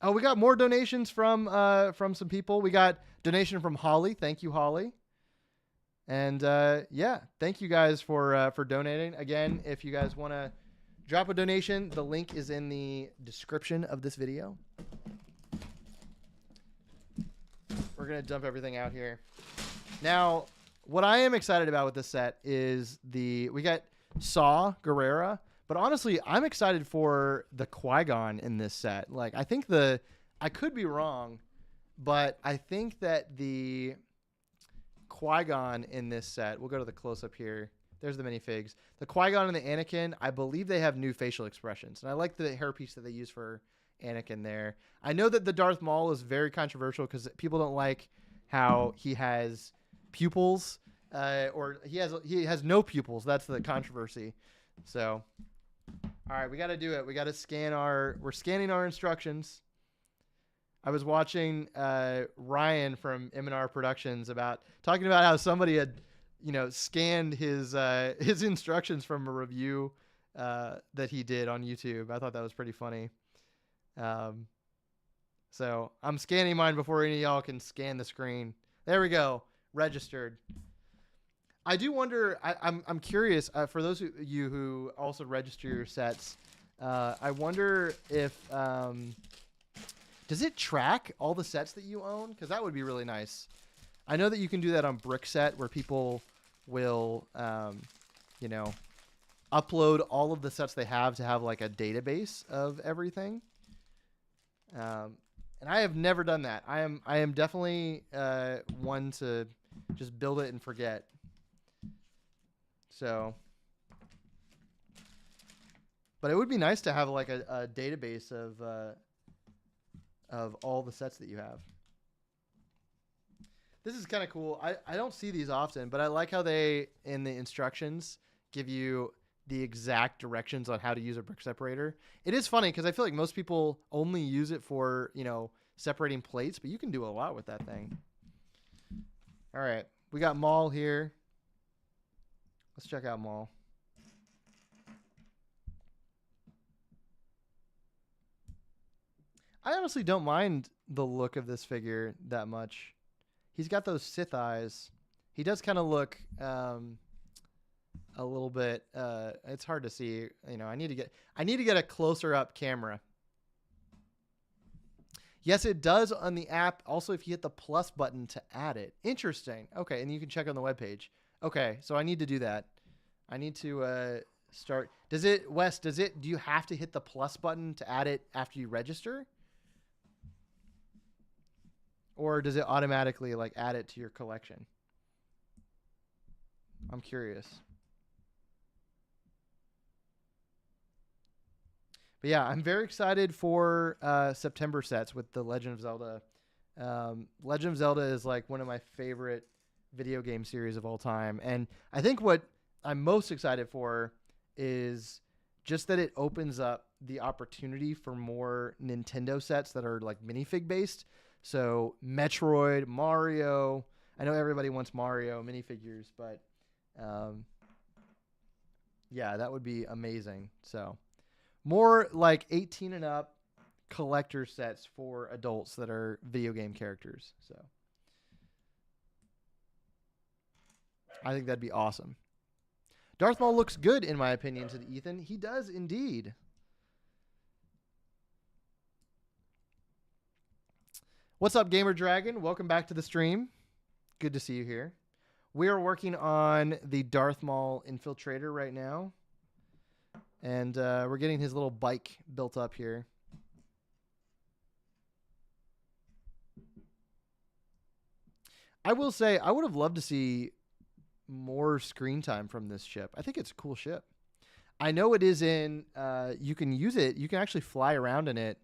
Oh, we got more donations from some people. We got donation from Holly. Thank you, Holly. And yeah, thank you guys for donating. Again, if you guys want to drop a donation, the link is in the description of this video. We're going to dump everything out here. Now, what I am excited about with this set is we got Saw Gerrera, but honestly, I'm excited for the Qui-Gon in this set. Like, I think I could be wrong, but I think that the Qui-Gon in this set, we'll go to the close-up here. There's the minifigs. The Qui-Gon and the Anakin, I believe they have new facial expressions. And I like the hairpiece that they use for Anakin there. I know that the Darth Maul is very controversial because people don't like how he has pupils, or he has no pupils. That's the controversy. So, all right, we got to do it. We got to we're scanning our instructions. I was watching Ryan from M&R Productions talking about how somebody had, scanned his instructions from a review that he did on YouTube. I thought that was pretty funny. So I'm scanning mine before any of y'all can scan the screen. There we go. Registered. I do wonder, I'm curious, for those of you who also register your sets, I wonder if, does it track all the sets that you own? Because that would be really nice. I know that you can do that on Brickset, where people will, upload all of the sets they have to have like a database of everything. And I have never done that. I am definitely one to just build it and forget. So, but it would be nice to have like a database of all the sets that you have. This is kind of cool. I don't see these often, but I like how they, in the instructions, give you the exact directions on how to use a brick separator. It is funny because I feel like most people only use it for, separating plates, but you can do a lot with that thing. All right. We got Maul here. Let's check out Maul. I honestly don't mind the look of this figure that much. He's got those Sith eyes. He does kind of look a little bit. It's hard to see. I need to get a closer up camera. Yes, it does on the app. Also, if you hit the plus button to add it. Interesting. Okay, and you can check on the webpage. Okay, so I need to do that. I need to start. Wes, do you have to hit the plus button to add it after you register? Or does it automatically like add it to your collection? I'm curious. But yeah, I'm very excited for September sets with the Legend of Zelda. Legend of Zelda is like one of my favorite video game series of all time. And I think what I'm most excited for is just that it opens up the opportunity for more Nintendo sets that are like minifig based. So Metroid, Mario. I know everybody wants Mario minifigures, but yeah, that would be amazing. So more like 18 and up collector sets for adults that are video game characters. So I think that'd be awesome. Darth Maul looks good, in my opinion, to the Ethan. He does indeed. What's up, Gamer Dragon? Welcome back to the stream. Good to see you here. We are working on the Darth Maul infiltrator right now. And we're getting his little bike built up here. I will say, I would have loved to see more screen time from this ship. I think it's a cool ship. I know it is in, you can use it, you can actually fly around in it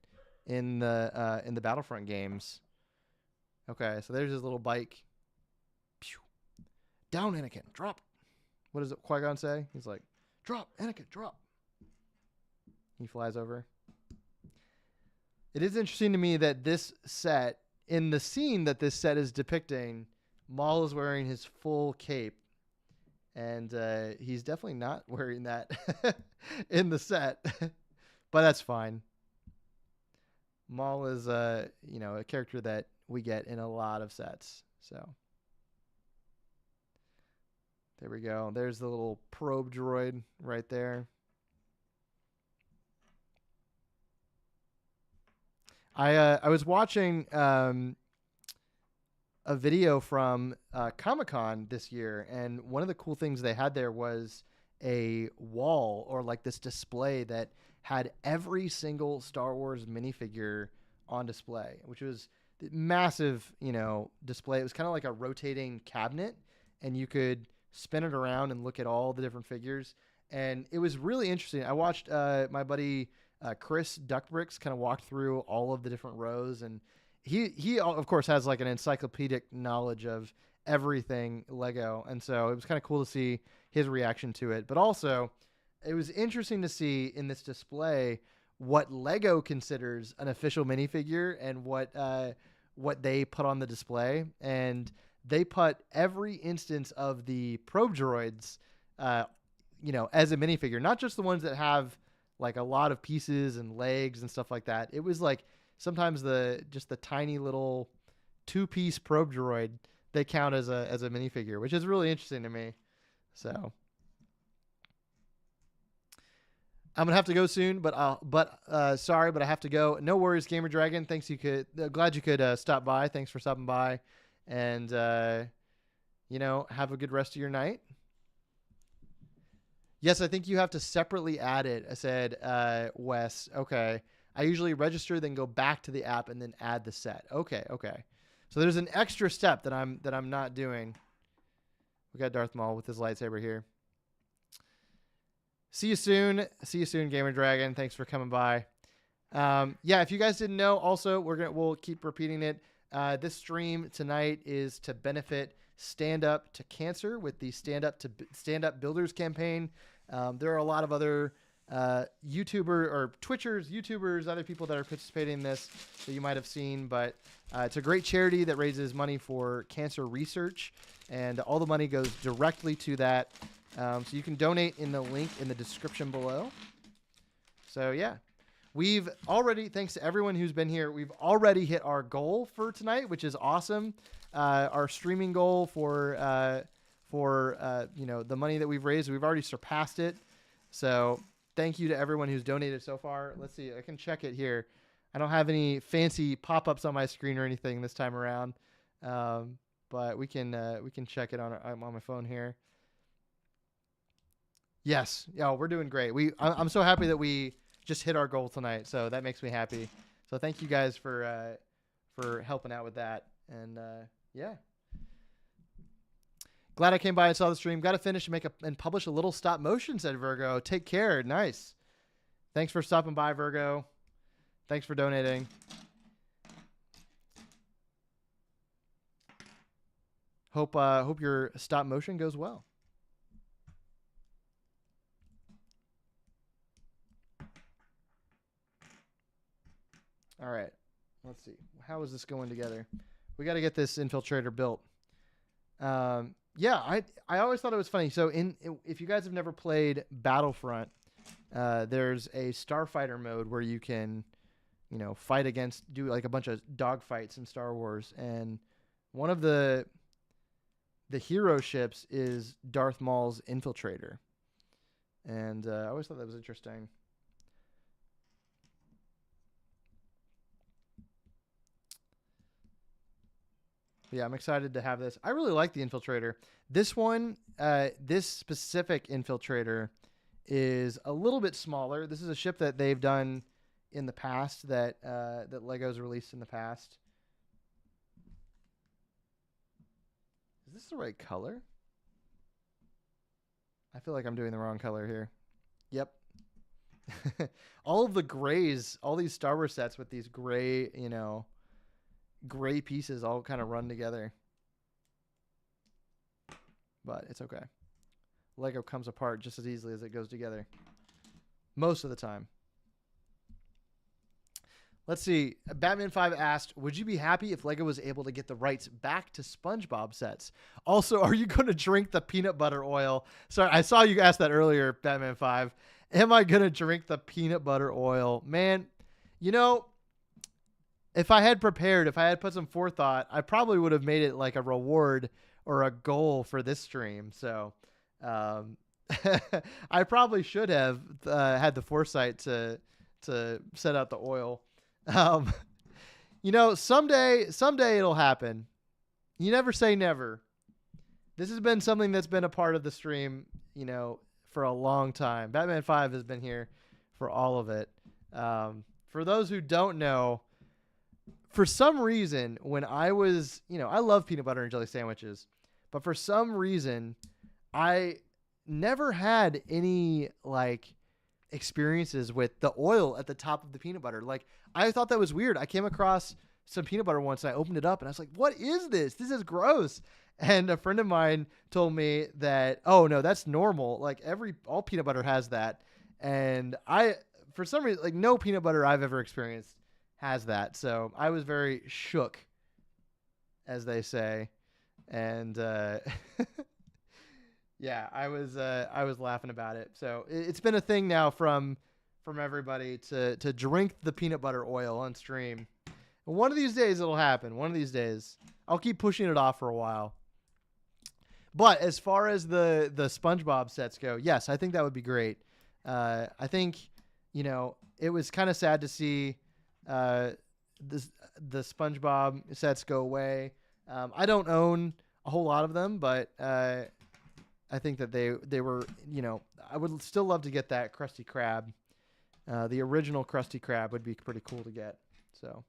in the Battlefront games. Okay, so there's his little bike. Pew. Down, Anakin, drop. What does Qui-Gon say? He's like, drop, Anakin, drop. He flies over. It is interesting to me that this set, in the scene that this set is depicting, Maul is wearing his full cape. And he's definitely not wearing that in the set. But that's fine. Maul is a character that we get in a lot of sets. So there we go. There's the little probe droid right there. I was watching a video from Comic-Con this year, and one of the cool things they had there was a wall or like this display that had every single Star Wars minifigure on display, which was massive, display. It was kind of like a rotating cabinet, and you could spin it around and look at all the different figures. And it was really interesting. I watched my buddy Chris Duckbricks kind of walk through all of the different rows, and he of course has like an encyclopedic knowledge of everything Lego, and so it was kind of cool to see his reaction to it. But also, it was interesting to see in this display what Lego considers an official minifigure and what they put on the display. And they put every instance of the probe droids, as a minifigure, not just the ones that have like a lot of pieces and legs and stuff like that. It was like sometimes just the tiny little 2-piece probe droid, they count as a minifigure, which is really interesting to me. So I'm gonna have to go soon, but sorry, but I have to go. No worries, Gamer Dragon. Thanks, glad you could stop by. Thanks for stopping by, and have a good rest of your night. Yes, I think you have to separately add it. I said, Wes. Okay, I usually register, then go back to the app, and then add the set. Okay. So there's an extra step that I'm not doing. We got Darth Maul with his lightsaber here. See you soon, Gamer Dragon. Thanks for coming by. If you guys didn't know, also we'll keep repeating it. This stream tonight is to benefit Stand Up to Cancer with the Stand Up Builders campaign. There are a lot of other YouTubers, other people that are participating in this that you might have seen, but it's a great charity that raises money for cancer research, and all the money goes directly to that. So you can donate in the link in the description below. So yeah, we've already, thanks to everyone who's been here, we've already hit our goal for tonight, which is awesome. Our streaming goal for the money that we've raised, we've already surpassed it. So thank you to everyone who's donated so far. Let's see, I can check it here. I don't have any fancy pop-ups on my screen or anything this time around, but we can check it on my phone here. Yes, we're doing great. I'm so happy that we just hit our goal tonight, so that makes me happy. So thank you guys for helping out with that, and glad I came by and saw the stream. Got to finish and publish a little stop motion, said Virgo. Take care. Nice. Thanks for stopping by, Virgo. Thanks for donating. Hope your stop motion goes well. All right. Let's see. How is this going together? We got to get this infiltrator built. I always thought it was funny. So if you guys have never played Battlefront, there's a starfighter mode where you can fight against, do like a bunch of dog fights in Star Wars. And one of the hero ships is Darth Maul's infiltrator. And I always thought that was interesting. Yeah, I'm excited to have this. I really like the infiltrator. This one, this specific infiltrator is a little bit smaller. This is a ship that they've done in the past, that Lego's released in the past. Is this the right color? I feel like I'm doing the wrong color here. Yep. All of the grays, all these Star Wars sets with these gray, gray pieces all kind of run together. But it's okay. Lego comes apart just as easily as it goes together. Most of the time. Let's see. Batman 5 asked, would you be happy if Lego was able to get the rights back to SpongeBob sets? Also, are you going to drink the peanut butter oil? Sorry, I saw you ask that earlier, Batman 5. Am I going to drink the peanut butter oil? Man, if I had prepared, if I had put some forethought, I probably would have made it like a reward or a goal for this stream. So I probably should have had the foresight to set out the oil. Someday it'll happen. You never say never. This has been something that's been a part of the stream, for a long time. Batman 5 has been here for all of it. For those who don't know, for some reason, when I was, I love peanut butter and jelly sandwiches, but for some reason, I never had any experiences with the oil at the top of the peanut butter. Like, I thought that was weird. I came across some peanut butter once and I opened it up and I was like, what is this? This is gross. And a friend of mine told me that, oh no, that's normal. Like all peanut butter has that. And for some reason, no peanut butter I've ever experienced has that. So I was very shook, as they say. And, yeah, I was laughing about it. So it's been a thing now from everybody to drink the peanut butter oil on stream. And one of these days it'll happen. One of these days. I'll keep pushing it off for a while. But as far as the SpongeBob sets go, yes, I think that would be great. I think, it was kind of sad to see the SpongeBob sets go away. I don't own a whole lot of them, but I think that they were, I would still love to get that Krusty Krab. The original Krusty Krab would be pretty cool to get. So,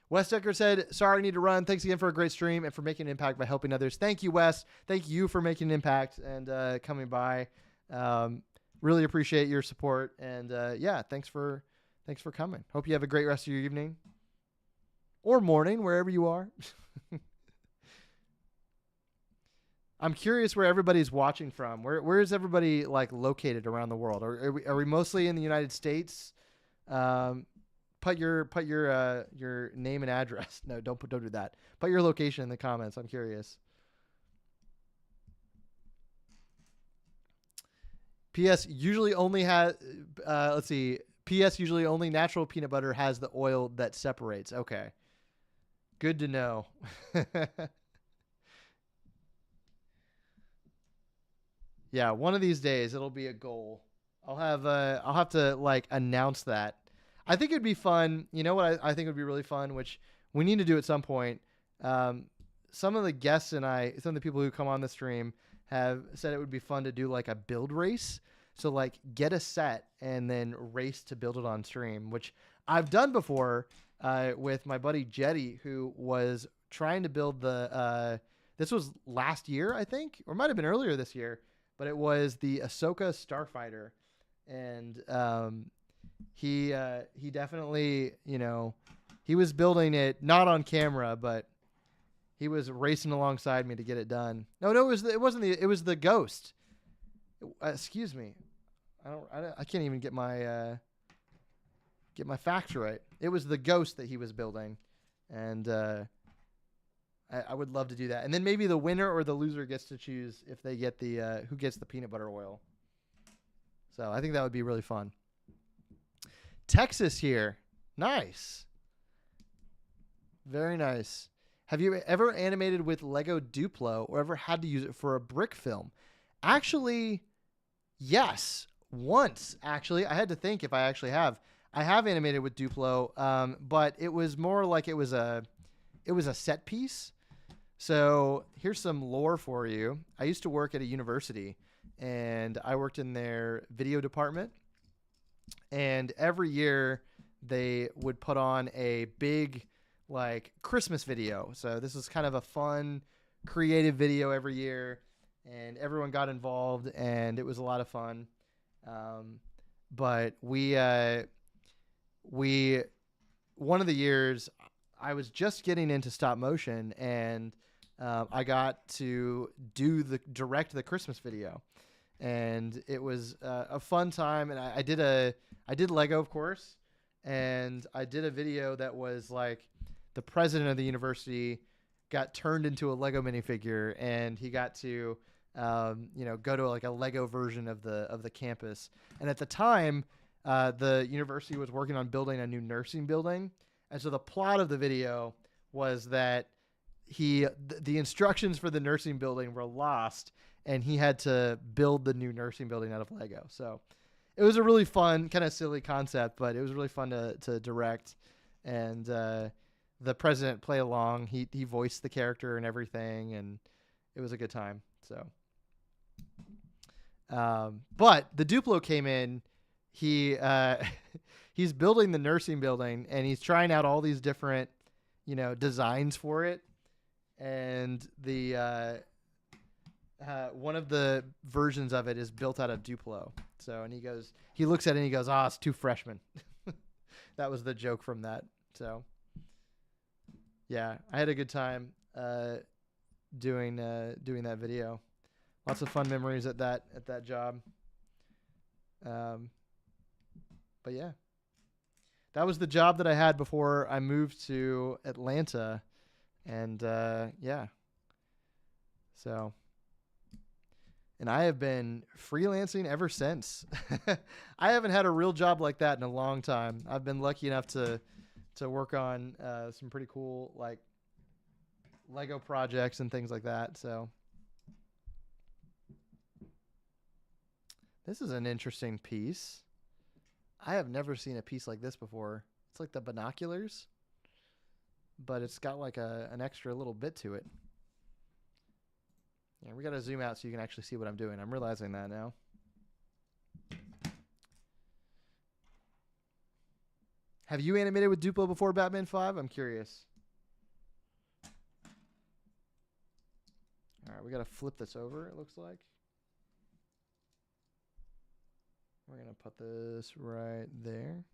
Wes Decker said, sorry, I need to run. Thanks again for a great stream and for making an impact by helping others. Thank you, Wes. Thank you for making an impact and coming by. Really appreciate your support. And yeah, thanks for coming. Hope you have a great rest of your evening or morning, wherever you are. I'm curious where everybody's watching from. Where is everybody located around the world? Are we mostly in the United States? Put your name and address. No, don't do that. Put your location in the comments. I'm curious. PS usually only has let's see. PS usually only natural peanut butter has the oil that separates. Okay. Good to know. Yeah, one of these days it'll be a goal. I'll have to announce that. I think it'd be fun. You know what I think would be really fun, which we need to do at some point. Some of the guests and some of the people who come on the stream have said it would be fun to do a build race. So get a set and then race to build it on stream, which I've done before with my buddy Jedi, who was trying to build this was last year, I think, or might have been earlier this year. But it was the Ahsoka Starfighter, and he definitely, he was building it not on camera, but he was racing alongside me to get it done. No, it was the Ghost. Excuse me, I can't even get my facts right. It was the Ghost that he was building, and I would love to do that. And then maybe the winner or the loser gets to choose if they get who gets the peanut butter oil. So I think that would be really fun. Texas here. Nice. Very nice. Have you ever animated with Lego Duplo or ever had to use it for a brick film? Actually, yes. Once, actually. I had to think if I actually have. I have animated with Duplo, but it was more like it was a set piece. So here's some lore for you. I used to work at a university, and I worked in their video department. And every year they would put on a big like Christmas video. So this was kind of a fun, creative video every year, and everyone got involved, and it was a lot of fun. But we one of the years I was just getting into stop motion, and I got to direct the Christmas video, and it was a fun time. And I did Lego, of course, and I did a video that was like the president of the university got turned into a Lego minifigure, and he got to go to like a Lego version of the campus. And at the time, the university was working on building a new nursing building, and so the plot of the video was that the instructions for the nursing building were lost, and he had to build the new nursing building out of Lego. So it was a really fun, kind of silly concept, but it was really fun to direct. And the president played along. He voiced the character and everything, and it was a good time. So, but the Duplo came in. He's building the nursing building, and he's trying out all these different, designs for it. And the one of the versions of it is built out of Duplo. So, and he looks at it and he goes, it's two freshmen. That was the joke from that. So, yeah, I had a good time doing that video. Lots of fun memories at that job. But yeah, that was the job that I had before I moved to Atlanta, and yeah. So, and I have been freelancing ever since. I haven't had a real job like that in a long time. I've been lucky enough to work on some pretty cool like Lego projects and things like that. So this is an interesting piece. I have never seen a piece like this before. It's like the binoculars, but it's got like an extra little bit to it. Yeah, we got to zoom out so you can actually see what I'm doing. I'm realizing that now. Have you animated with Duplo before Batman 5? I'm curious. All right, we got to flip this over, it looks like. We're going to put this right there.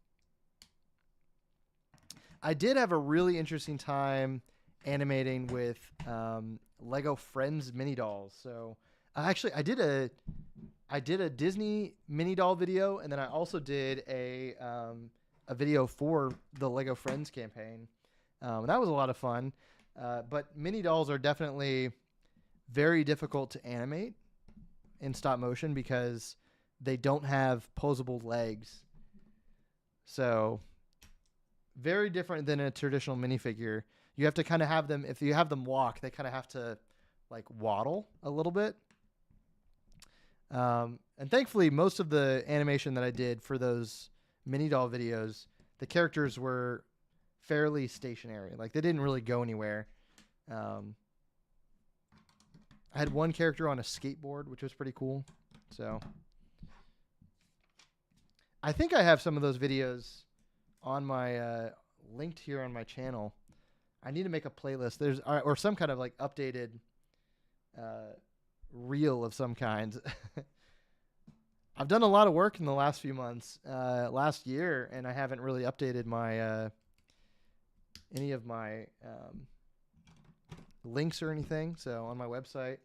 I did have a really interesting time animating with Lego Friends mini dolls. So actually, I did a Disney mini doll video, and then I also did a video for the Lego Friends campaign. That was a lot of fun. But mini dolls are definitely very difficult to animate in stop motion because they don't have posable legs. So very different than a traditional minifigure. You have to kind of have them, if you have them walk, they kind of have to like waddle a little bit. And thankfully, most of the animation that I did for those mini doll videos, the characters were fairly stationary. Like they didn't really go anywhere. I had one character on a skateboard, which was pretty cool. So I think I have some of those videos on my linked here on my channel. I need to make a playlist. There's or some kind of like updated reel of some kind. I've done a lot of work in the last few months, last year, and I haven't really updated my any of my links or anything. So on my website.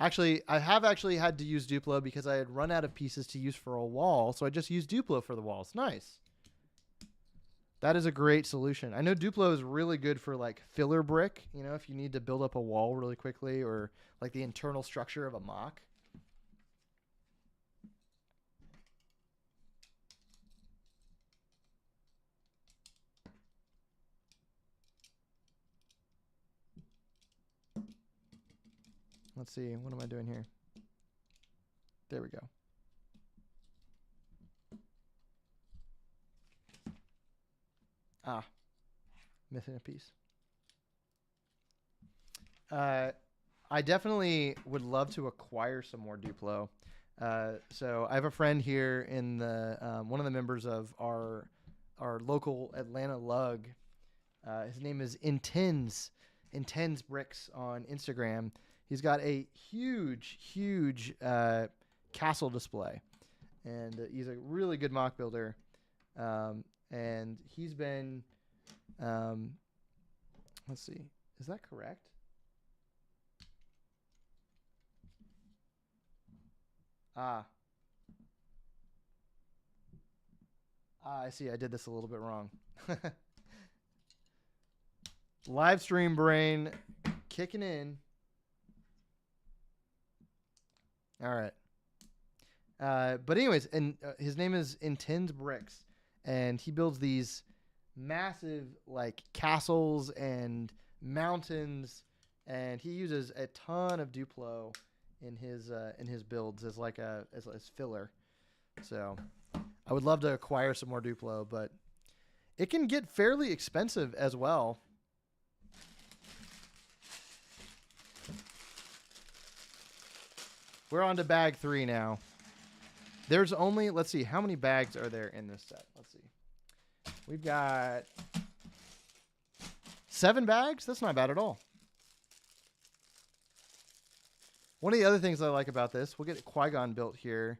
Actually, I have actually had to use Duplo because I had run out of pieces to use for a wall, so I just used Duplo for the walls. Nice. That is a great solution. I know Duplo is really good for like filler brick, you know, if you need to build up a wall really quickly, or like the internal structure of a mock. Let's see. What am I doing here? There we go. Missing a piece. I definitely would love to acquire some more Duplo. So I have a friend here in the one of the members of our local Atlanta lug. His name is Intens Bricks on Instagram. He's got a huge castle display, and he's a really good mock builder. And he's been, let's see, is that correct? I see. I did this a little bit wrong. Live stream brain kicking in. All right. But anyways, and his name is Intens Bricks, and he builds these massive like castles and mountains, and he uses a ton of Duplo in his builds as like as filler. So I would love to acquire some more Duplo, but it can get fairly expensive as well. We're on to bag 3 now. There's only, let's see, how many bags are there in this set? Let's see. We've got 7 bags. That's not bad at all. One of the other things I like about this, we'll get Qui-Gon built here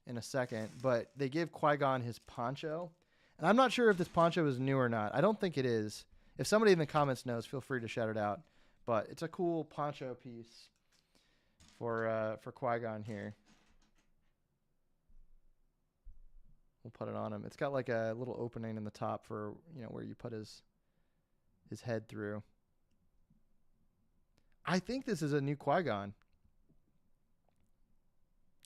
in a second, but they give Qui-Gon his poncho. And I'm not sure if this poncho is new or not. I don't think it is. If somebody in the comments knows, feel free to shout it out. But it's a cool poncho piece for Qui-Gon here. We'll put it on him. It's got like a little opening in the top for, where you put his head through. I think this is a new Qui-Gon.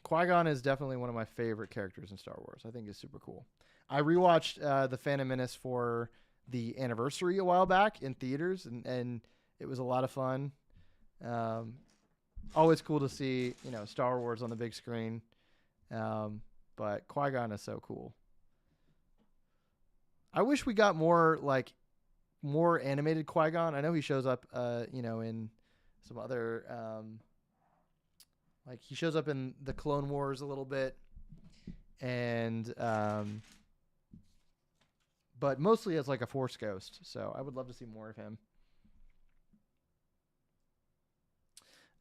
Qui-Gon is definitely one of my favorite characters in Star Wars. I think he's super cool. I rewatched The Phantom Menace for the anniversary a while back in theaters, and it was a lot of fun. Always cool to see, Star Wars on the big screen. But Qui-Gon is so cool. I wish we got more animated Qui-Gon. I know he shows up, in some other, he shows up in the Clone Wars a little bit, and but mostly as like a Force ghost. So I would love to see more of him.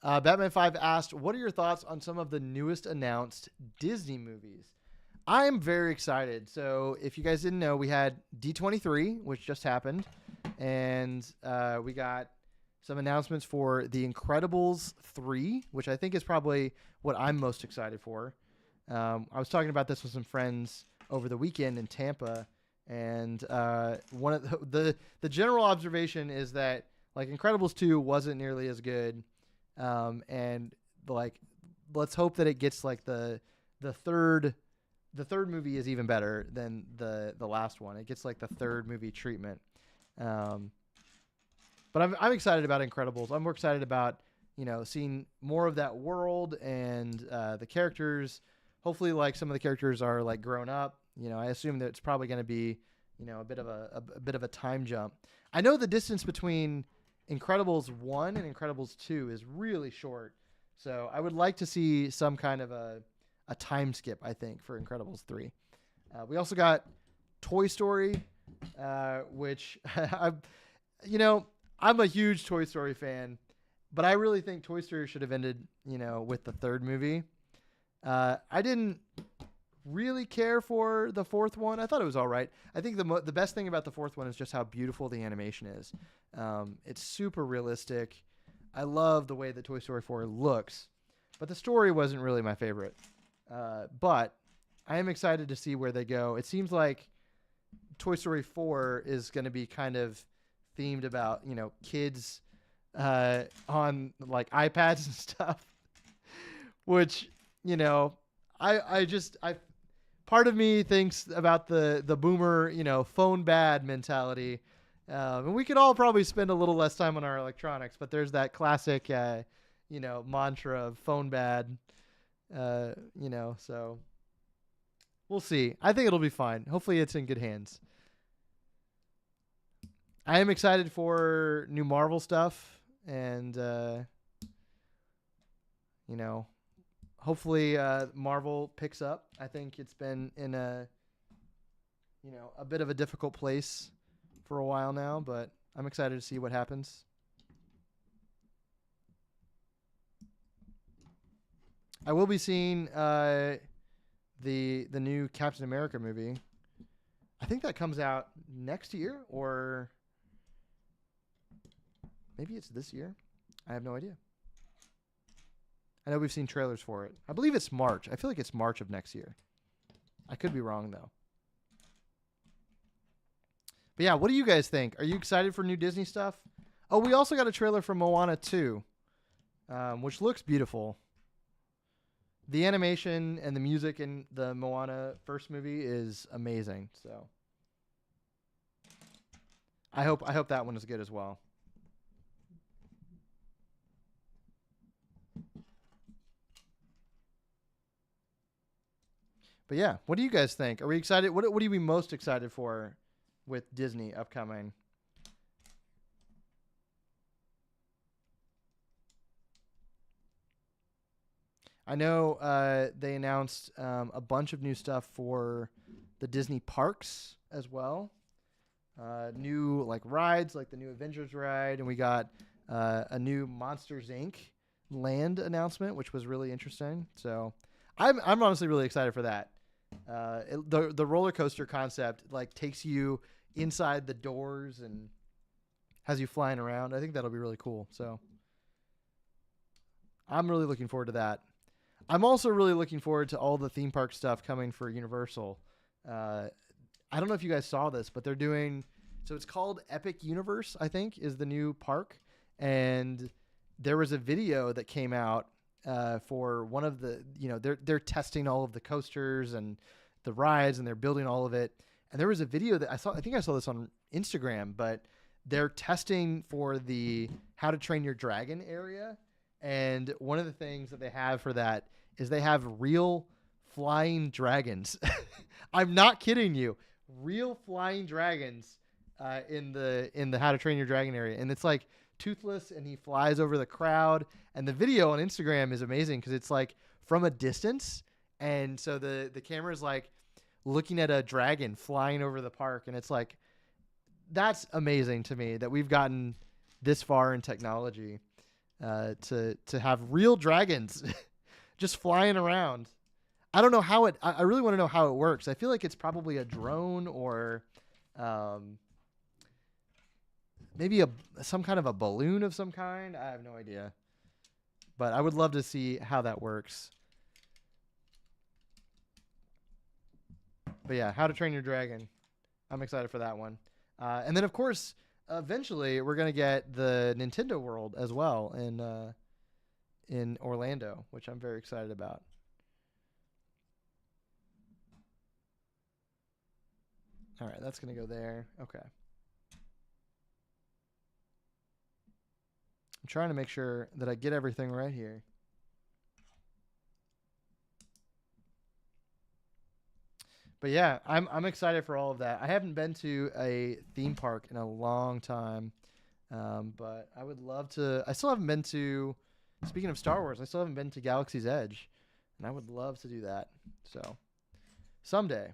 Batman 5 asked, what are your thoughts on some of the newest announced Disney movies? I'm very excited. So if you guys didn't know, we had D23, which just happened, and we got some announcements for The Incredibles 3, which I think is probably what I'm most excited for. I was talking about this with some friends over the weekend in Tampa, and one of the general observation is that Incredibles 2 wasn't nearly as good. And let's hope that it gets the third movie is even better than the last one. It gets the third movie treatment. But I'm excited about Incredibles. I'm more excited about, seeing more of that world and the characters. Hopefully some of the characters are grown up. I assume that it's probably going to be, a bit of a time jump. I know the distance between Incredibles 1 and Incredibles 2 is really short. So I would like to see some kind of a time skip, I think, for Incredibles 3. We also got Toy Story, which I'm a huge Toy Story fan, but I really think Toy Story should have ended, with the third movie. I didn't really care for the fourth one. I thought it was all right. I think the best thing about the fourth one is just how beautiful the animation is. It's super realistic. I love the way that Toy Story 4 looks, but the story wasn't really my favorite. But I am excited to see where they go. It seems like Toy Story 4 is going to be kind of themed about, kids on iPads and stuff, which, I part of me thinks about the boomer, phone bad mentality. And we could all probably spend a little less time on our electronics, but there's that classic, mantra of phone bad. So we'll see. I think it'll be fine. Hopefully it's in good hands. I am excited for new Marvel stuff, and hopefully Marvel picks up. I think it's been in a bit of a difficult place for a while now, but I'm excited to see what happens. I will be seeing the new Captain America movie. I think that comes out next year, or maybe it's this year. I have no idea. I know we've seen trailers for it. I believe it's March. I feel like it's March of next year. I could be wrong, though. But yeah, what do you guys think? Are you excited for new Disney stuff? Oh, we also got a trailer for Moana 2, which looks beautiful. The animation and the music in the Moana first movie is amazing. So I hope that one is good as well. But yeah, what do you guys think? Are we excited? What are we most excited for with Disney upcoming? I know they announced a bunch of new stuff for the Disney parks as well. New like rides, like the new Avengers ride, and we got a new Monsters Inc. land announcement, which was really interesting. So I'm honestly really excited for that. The roller coaster concept like takes you inside the doors and has you flying around. I think that'll be really cool. So I'm really looking forward to that. I'm also really looking forward to all the theme park stuff coming for Universal. I don't know if you guys saw this, but they're doing, so it's called Epic Universe, I think, is the new park. And there was a video that came out for one of the, they're testing all of the coasters and the rides, and they're building all of it. And there was a video that I think I saw this on Instagram, but they're testing for the How to Train Your Dragon area. And one of the things that they have for that is they have real flying dragons. I'm not kidding you. Real flying dragons in the How to Train Your Dragon area. And it's like toothless, and he flies over the crowd. And the video on Instagram is amazing because it's like from a distance. And so the camera is like looking at a dragon flying over the park. And it's like, that's amazing to me that we've gotten this far in technology. To have real dragons just flying around. I don't know how I really want to know how it works. I feel like it's probably a drone or maybe some kind of a balloon of some kind. I have no idea. But I would love to see how that works. But yeah, How to Train Your Dragon. I'm excited for that one. And then, of course, eventually we're going to get the Nintendo World as well in Orlando, which I'm very excited about. All right, that's going to go there. Okay. I'm trying to make sure that I get everything right here. But yeah, I'm excited for all of that. I haven't been to a theme park in a long time, but I would love to. I still haven't been to. Speaking of Star Wars, I still haven't been to Galaxy's Edge, and I would love to do that. So someday,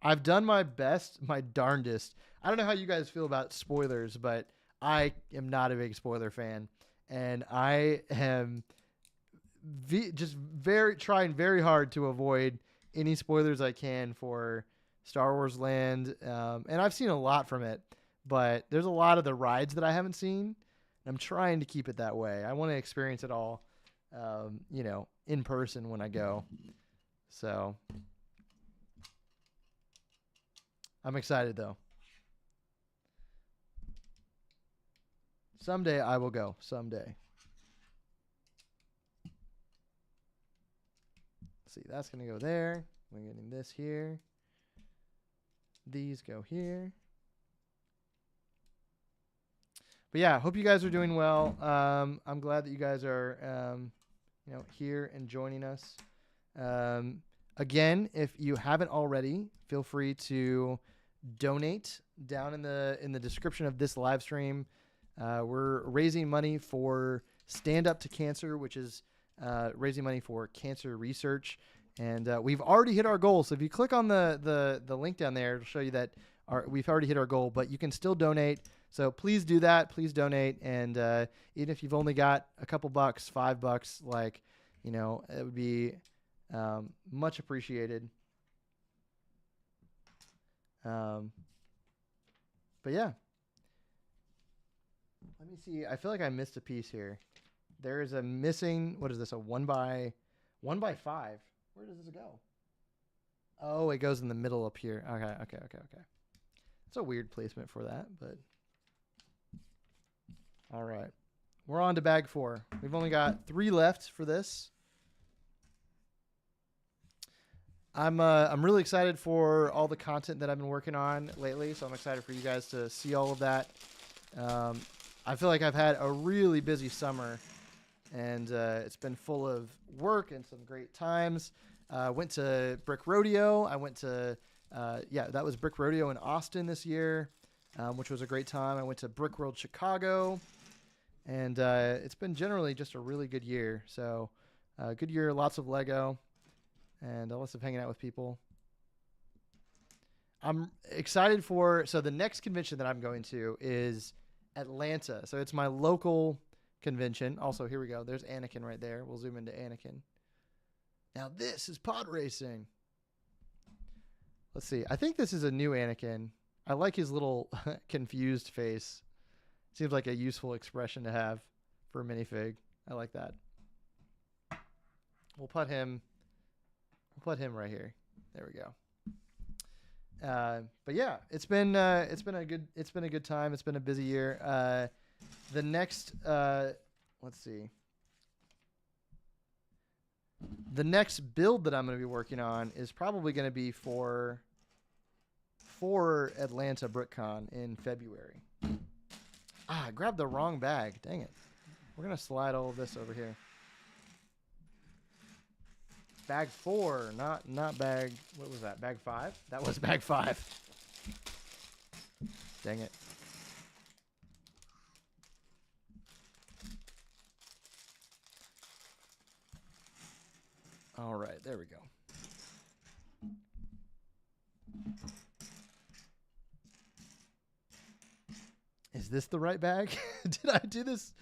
I've done my best, my darndest. I don't know how you guys feel about spoilers, but I am not a big spoiler fan, and I am trying very hard to avoid any spoilers I can for Star Wars Land. And I've seen a lot from it, but there's a lot of the rides that I haven't seen. And I'm trying to keep it that way. I want to experience it all, in person when I go. So I'm excited though. Someday I will go. Someday. See, that's going to go there. We're getting this here. These go here. But But yeah, hope you guys are doing well. I'm glad that you guys are, here and joining us. Again, if you haven't already, feel free to donate down in the description of this live stream. We're raising money for Stand Up to Cancer, which is raising money for cancer research. And we've already hit our goal. So if you click on the link down there, it'll show you that we've already hit our goal, but you can still donate. So please do that. Please donate. And even if you've only got a couple bucks, $5, it would be much appreciated. But yeah. Let me see. I feel like I missed a piece here. There is a missing, what is this? A 1 by 5. Where does this go? Oh, it goes in the middle up here. Okay. It's a weird placement for that, but all right. We're on to bag 4. We've only got 3 left for this. I'm really excited for all the content that I've been working on lately, so I'm excited for you guys to see all of that. I feel like I've had a really busy summer, and it's been full of work and some great times. Went to Brick Rodeo. I went to, that was Brick Rodeo in Austin this year, which was a great time. I went to Brick World Chicago, and it's been generally just a really good year. So good year, lots of Lego, and lots of hanging out with people. I'm excited so the next convention that I'm going to is Atlanta. So it's my local convention. Also, here we go. There's Anakin right there. We'll zoom into Anakin. Now this is pod racing. Let's see. I think this is a new Anakin. I like his little confused face. Seems like a useful expression to have for a minifig. I like that. We'll put him right here. There we go. But yeah, it's been a good time. It's been a busy year. The next, let's see. The next build that I'm going to be working on is probably going to be for Atlanta BrickCon in February. I grabbed the wrong bag. Dang it. We're going to slide all of this over here. Bag 4, not bag, what was that? Bag 5? That was bag 5. Dang it. All right, there we go. Is this the right bag? Did I do this?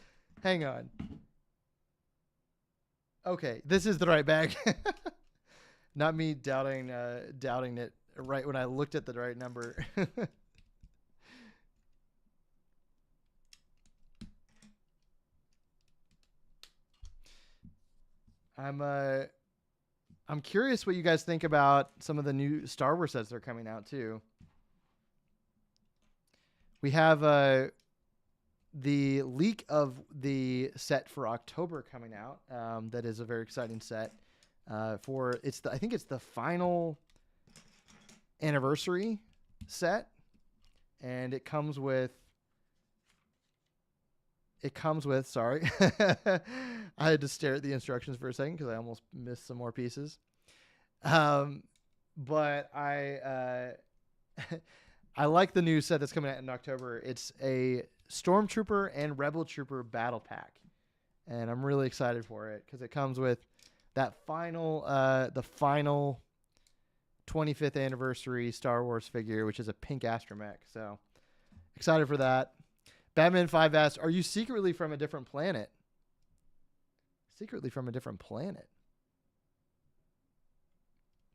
Hang on. Okay, this is the right bag. Not me doubting it right when I looked at the right number. I'm curious what you guys think about some of the new Star Wars sets that are coming out too. We have the leak of the set for October coming out. That is a very exciting set. I think it's the final anniversary set, and it comes with. Sorry, I had to stare at the instructions for a second because I almost missed some more pieces. But I like the new set that's coming out in October. It's a Stormtrooper and Rebel Trooper battle pack, and I'm really excited for it because it comes with that the final 25th anniversary Star Wars figure, which is a pink astromech. So excited for that. Batman 5 asked, "Are you secretly from a different planet?" Secretly from a different planet.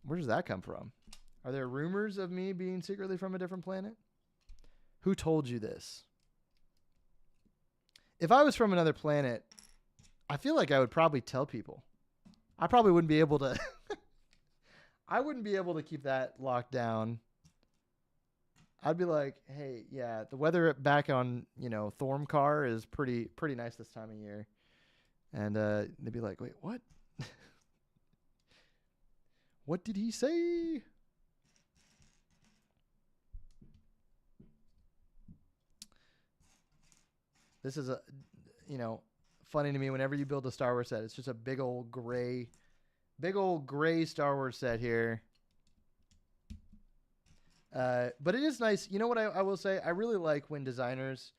Where does that come from? Are there rumors of me being secretly from a different planet? Who told you this? If I was from another planet, I feel like I would probably tell people. I probably wouldn't be able to. I wouldn't be able to keep that locked down. I'd be like, hey, yeah, the weather back on, Thormcar is pretty nice this time of year. And they'd be like, wait, what? What did he say? This is a, you know, funny to me. Whenever you build a Star Wars set, it's just a big old gray Star Wars set here. But it is nice. You know what I will say? I really like when designers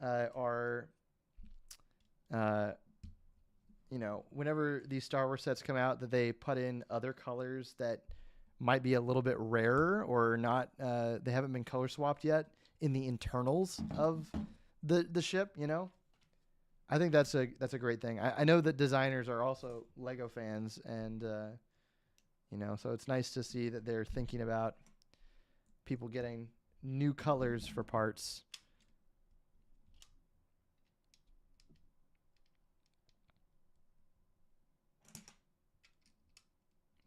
are, you know, whenever these Star Wars sets come out, that they put in other colors that might be a little bit rarer or not. They haven't been color swapped yet in the internals of the ship. You know, I think that's a great thing. I know that designers are also Lego fans, and you know, so it's nice to see that they're thinking about people getting new colors for parts.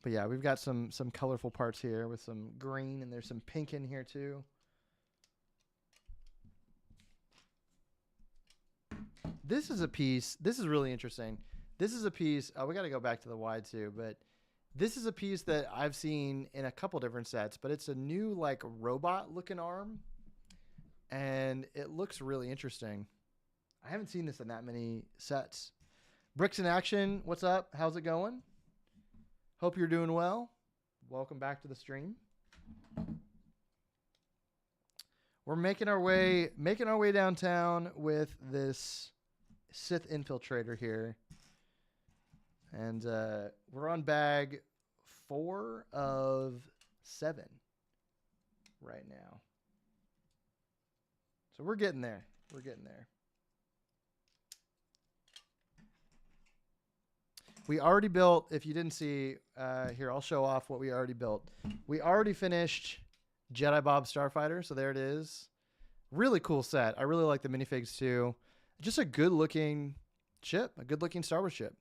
But yeah, we've got some colorful parts here with some green, and there's some pink in here too. This is a piece. This is really interesting. This is a piece. We got to go back to the wide too, but this is a piece that I've seen in a couple different sets, but it's a new like robot looking arm, and it looks really interesting. I haven't seen this in that many sets. Bricks in Action, what's up? How's it going? Hope you're doing well. Welcome back to the stream. We're making our way downtown with this Sith infiltrator here. And we're on bag 4 of 7 right now. So we're getting there. We're getting there. We already built, if you didn't see, here, I'll show off what we already built. We already finished Jedi Bob Starfighter, so there it is. Really cool set. I really like the minifigs too. Just a good-looking ship, a good-looking Star Wars ship.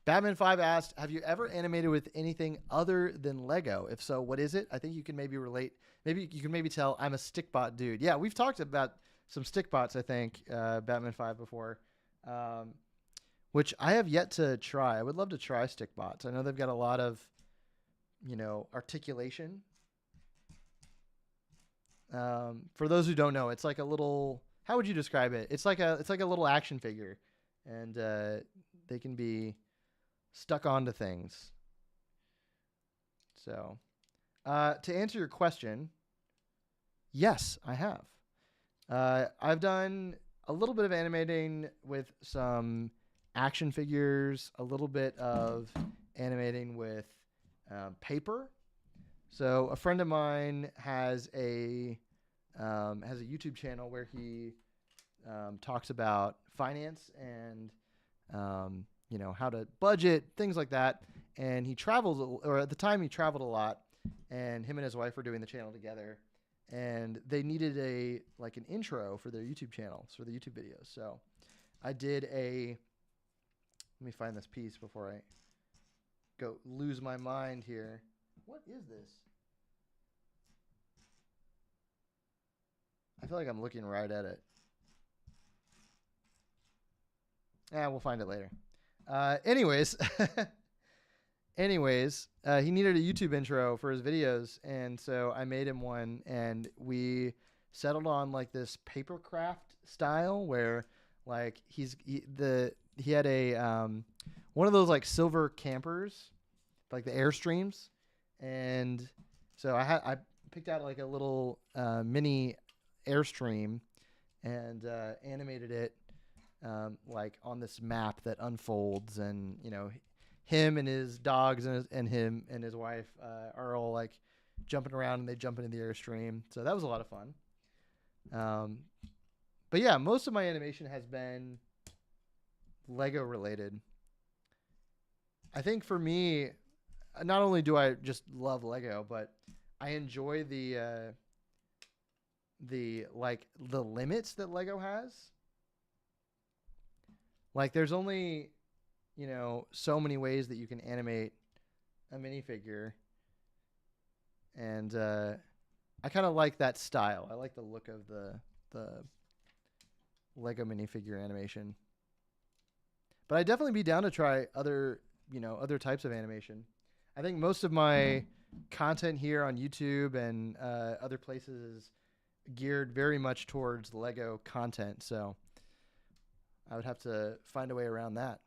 Batman 5 asked, have you ever animated with anything other than Lego? If so, what is it? I think you can maybe relate. Maybe you can maybe tell I'm a stickbot dude. Yeah, we've talked about some stickbots, I think, Batman 5 before, which I have yet to try. I would love to try stickbots. I know they've got a lot of, you know, articulation. For those who don't know, it's like a little, how would you describe it? It's like a little action figure, and they can be stuck onto things. So, to answer your question, yes, I have. I've done a little bit of animating with some action figures, a little bit of animating with paper. So a friend of mine has a YouTube channel where he talks about finance and you know, how to budget, things like that. And he travels, or at the time he traveled a lot, and him and his wife were doing the channel together, and they needed an intro for their YouTube channels, for the YouTube videos. So I did let me find this piece before I go lose my mind here. What is this? I feel like I'm looking right at it. We'll find it later. Anyways, he needed a YouTube intro for his videos, and so I made him one, and we settled on like this paper craft style where like he had a one of those like silver campers, like the Airstreams, and so I picked out like a little mini Airstream and animated it like on this map that unfolds, and you know, him and his dogs and him and his wife are all like jumping around, and they jump into the Airstream. So that was a lot of fun. But yeah, most of my animation has been Lego related. I think for me, not only do I just love Lego, but I enjoy the limits that Lego has. Like there's only, you know, so many ways that you can animate a minifigure. And I kind of like that style. I like the look of the Lego minifigure animation. But I'd definitely be down to try other types of animation. I think most of my content here on YouTube and other places geared very much towards Lego content, so I would have to find a way around that.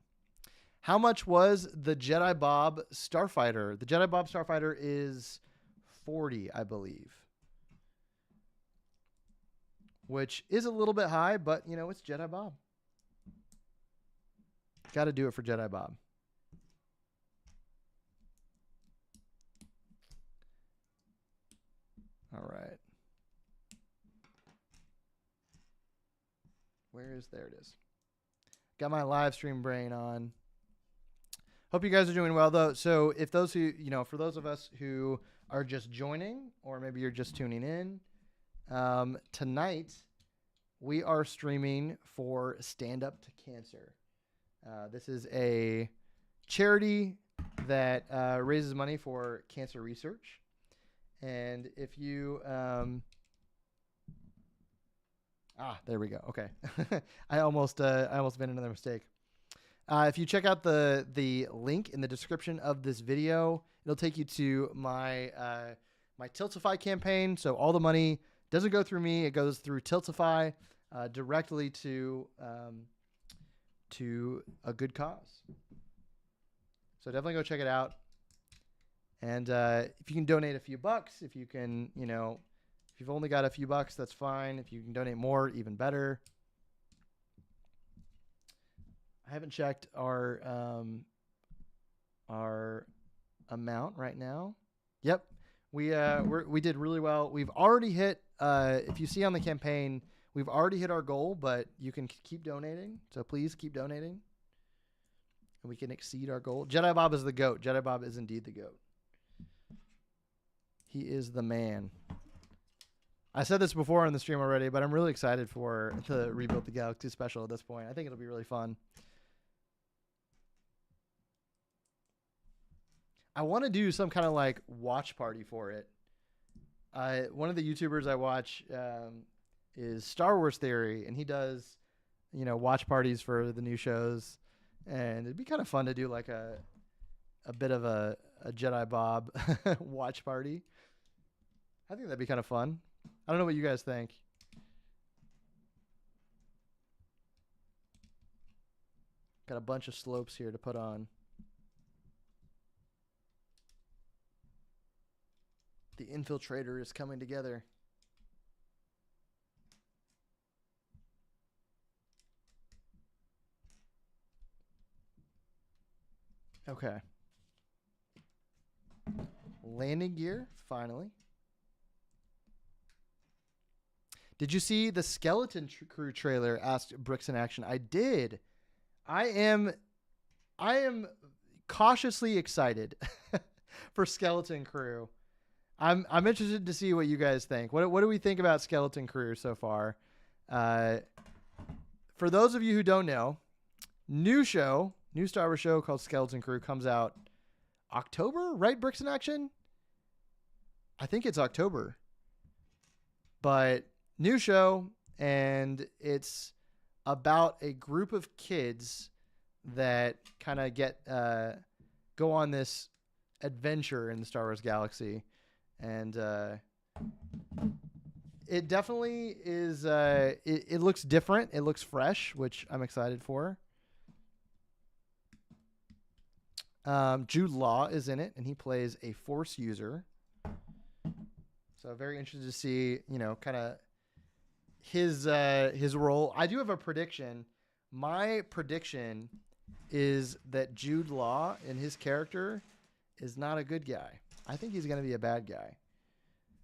How much was the Jedi Bob Starfighter? The Jedi Bob Starfighter is 40, I believe. Which is a little bit high, but, you know, it's Jedi Bob. Got to do it for Jedi Bob. All right. There it is. Got my live stream brain on. Hope you guys are doing well, though. So if those who, you know, for those of us who are just joining, or maybe you're just tuning in, tonight we are streaming for Stand Up to Cancer. This is a charity that raises money for cancer research. And if you, there we go. Okay. I almost made another mistake. If you check out the link in the description of this video, it'll take you to my my Tiltify campaign. So all the money doesn't go through me; it goes through Tiltify directly to a good cause. So definitely go check it out. And if you can donate a few bucks, if you can, you know, if you've only got a few bucks, that's fine. If you can donate more, even better. I haven't checked our amount right now. Yep, we did really well. We've already hit. If you see on the campaign, we've already hit our goal, but you can keep donating. So please keep donating, and we can exceed our goal. Jedi Bob is the GOAT. Jedi Bob is indeed the GOAT. He is the man. I said this before on the stream already, but I'm really excited for the Rebuild the Galaxy special at this point. I think it'll be really fun. I want to do some kind of like watch party for it. One of the YouTubers I watch is Star Wars Theory, and he does, you know, watch parties for the new shows. And it'd be kind of fun to do like a bit of a Jedi Bob watch party. I think that'd be kind of fun. I don't know what you guys think. Got a bunch of slopes here to put on. The infiltrator is coming together. Okay. Landing gear, finally. Did you see the Skeleton Crew trailer? Asked Bricks in Action. I did. I am cautiously excited for Skeleton Crew. I'm interested to see what you guys think. What do we think about Skeleton Crew so far? For those of you who don't know, new Star Wars show called Skeleton Crew comes out October, right? Bricks in Action? I think it's October. But new show, and it's about a group of kids that kind of go on this adventure in the Star Wars galaxy. And it definitely is, it looks different. It looks fresh, which I'm excited for. Jude Law is in it, and he plays a Force user. So very interested to see, you know, kind of his role. I do have a prediction. My prediction is that Jude Law and his character is not a good guy. I think he's going to be a bad guy.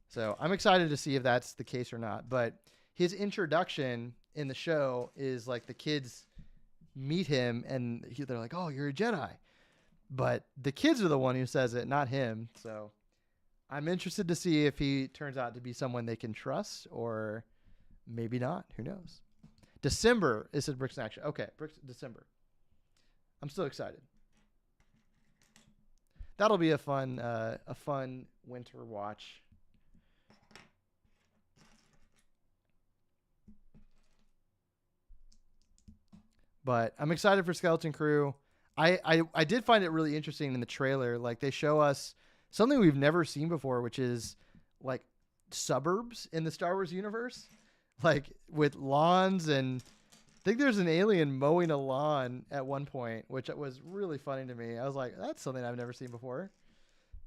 So I'm excited to see if that's the case or not. But his introduction in the show is like the kids meet him and they're like, "Oh, you're a Jedi." But the kids are the one who says it, not him. So I'm interested to see if he turns out to be someone they can trust or maybe not. Who knows? December is at Bricks in Action. Okay, December. I'm still excited. That'll be a fun winter watch. But I'm excited for Skeleton Crew. I did find it really interesting in the trailer. Like they show us something we've never seen before, which is like suburbs in the Star Wars universe, like with lawns, and I think there's an alien mowing a lawn at one point, which was really funny to me. I was like, that's something I've never seen before.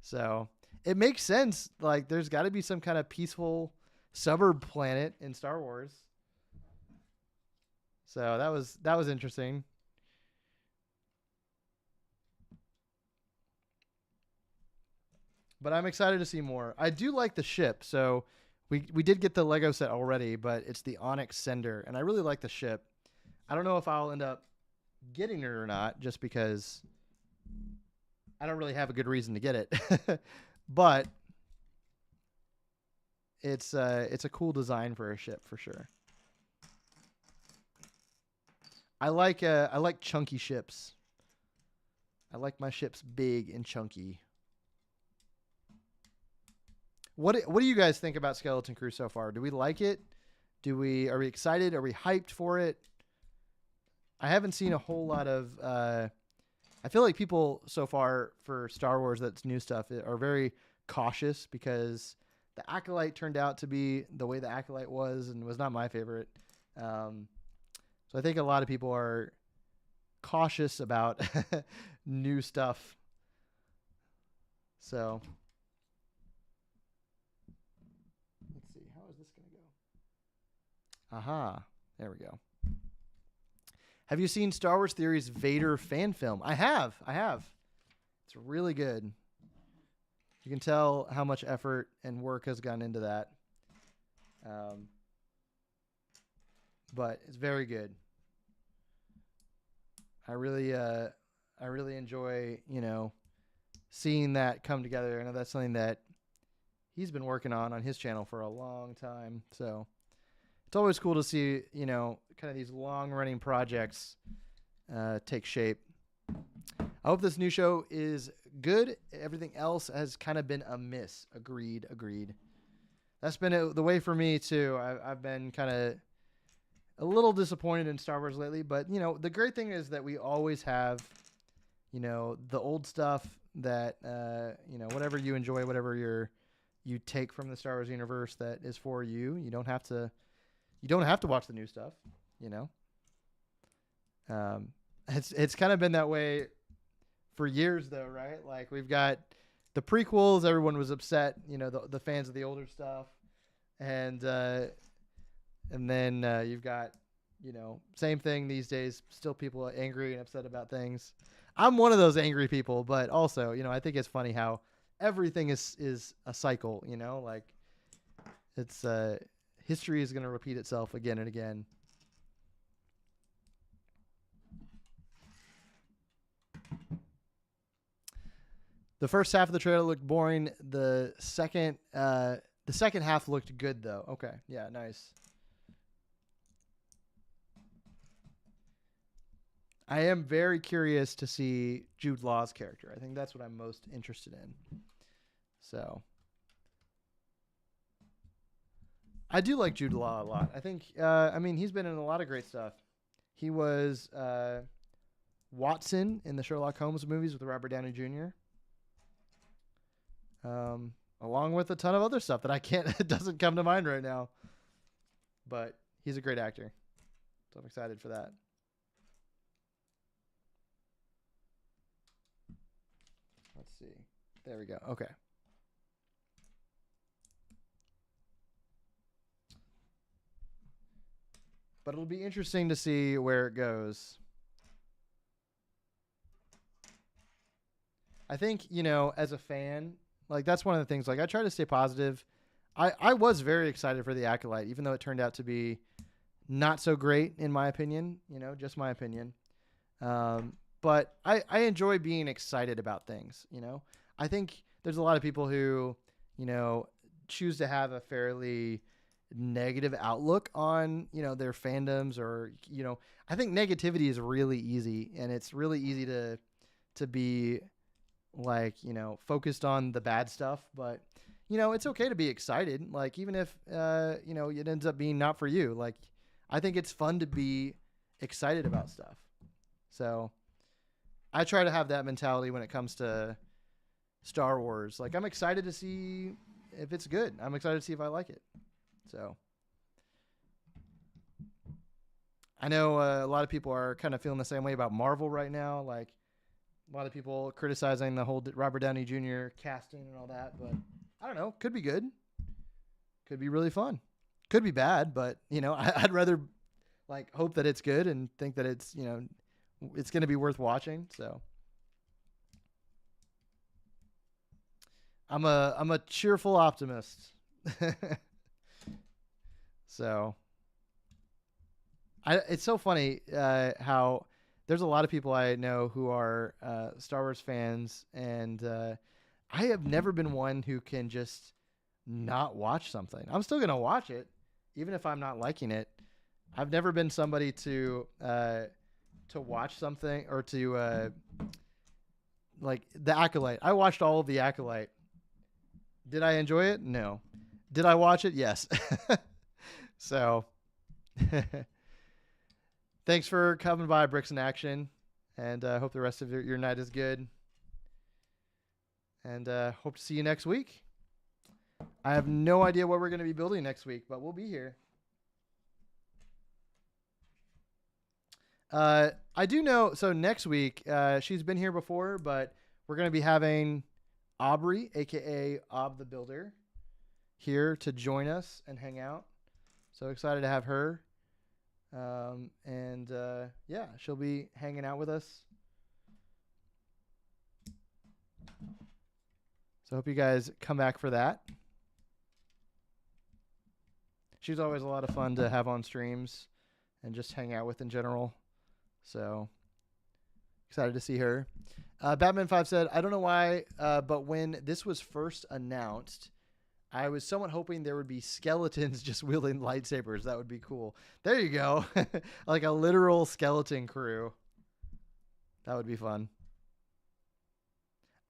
So it makes sense. Like there's got to be some kind of peaceful suburb planet in Star Wars. So that was interesting. But I'm excited to see more. I do like the ship. So we did get the Lego set already, but it's the Onyx Sender, and I really like the ship. I don't know if I'll end up getting it or not, just because I don't really have a good reason to get it. But it's a cool design for a ship for sure. I like chunky ships. I like my ships big and chunky. What do you guys think about Skeleton Crew so far? Do we like it? Are we excited? Are we hyped for it? I haven't seen a whole lot of I feel like people so far for Star Wars that's new stuff are very cautious because the Acolyte turned out to be the way the Acolyte was and was not my favorite. So I think a lot of people are cautious about new stuff. So let's see. How is this going to go? Aha. There we go. Have you seen Star Wars Theory's Vader fan film? I have. It's really good. You can tell how much effort and work has gone into that. But it's very good. I really enjoy, seeing that come together. I know that's something that he's been working on his channel for a long time. So it's always cool to see, kind of these long-running projects take shape. I hope this new show is good. Everything else has kind of been a miss. Agreed. That's been the way for me, too. I've been kind of a little disappointed in Star Wars lately. But, the great thing is that we always have, the old stuff that, whatever you enjoy, whatever you take from the Star Wars universe that is for you. You don't have to watch the new stuff, It's kind of been that way for years, though, right? Like we've got the prequels. Everyone was upset, the fans of the older stuff, and then you've got, same thing these days. Still, people are angry and upset about things. I'm one of those angry people, but also, I think it's funny how everything is a cycle. Like it's history is going to repeat itself again and again. The first half of the trailer looked boring. The second half looked good, though. Okay, yeah, nice. I am very curious to see Jude Law's character. I think that's what I'm most interested in. So I do like Jude Law a lot. I think, he's been in a lot of great stuff. He was Watson in the Sherlock Holmes movies with Robert Downey Jr., along with a ton of other stuff that it doesn't come to mind right now. But he's a great actor. So I'm excited for that. Let's see. There we go. Okay. But it'll be interesting to see where it goes. I think, as a fan, like that's one of the things, like I try to stay positive. I was very excited for the Acolyte, even though it turned out to be not so great in my opinion, just my opinion. But I enjoy being excited about things, I think there's a lot of people who, choose to have a fairly negative outlook on, their fandoms or, I think negativity is really easy, and it's really easy to be like, focused on the bad stuff, but it's okay to be excited. Like, even if, it ends up being not for you, like, I think it's fun to be excited about stuff. So I try to have that mentality when it comes to Star Wars. Like, I'm excited to see if it's good. I'm excited to see if I like it. So I know a lot of people are kind of feeling the same way about Marvel right now. Like a lot of people criticizing the whole Robert Downey Jr. casting and all that, but I don't know. Could be good. Could be really fun. Could be bad, but you know, I'd rather like hope that it's good and think that it's, you know, it's going to be worth watching. So I'm a cheerful optimist. So it's so funny how there's a lot of people I know who are Star Wars fans, and I have never been one who can just not watch something. I'm still gonna watch it, even if I'm not liking it. I've never been somebody to watch something or to like The Acolyte. I watched all of The Acolyte. Did I enjoy it? No. Did I watch it? Yes. So, thanks for coming by, Bricks in Action, and hope the rest of your night is good. And hope to see you next week. I have no idea what we're going to be building next week, but we'll be here. I do know, so next week, she's been here before, but we're going to be having Aubrey, a.k.a. Ob the Builder, here to join us and hang out. So excited to have her. And yeah, she'll be hanging out with us. So hope you guys come back for that. She's always a lot of fun to have on streams and just hang out with in general. So excited to see her. Batman5 said, I don't know why, but when this was first announced, I was somewhat hoping there would be skeletons just wielding lightsabers. That would be cool. There you go. Like a literal skeleton crew. That would be fun.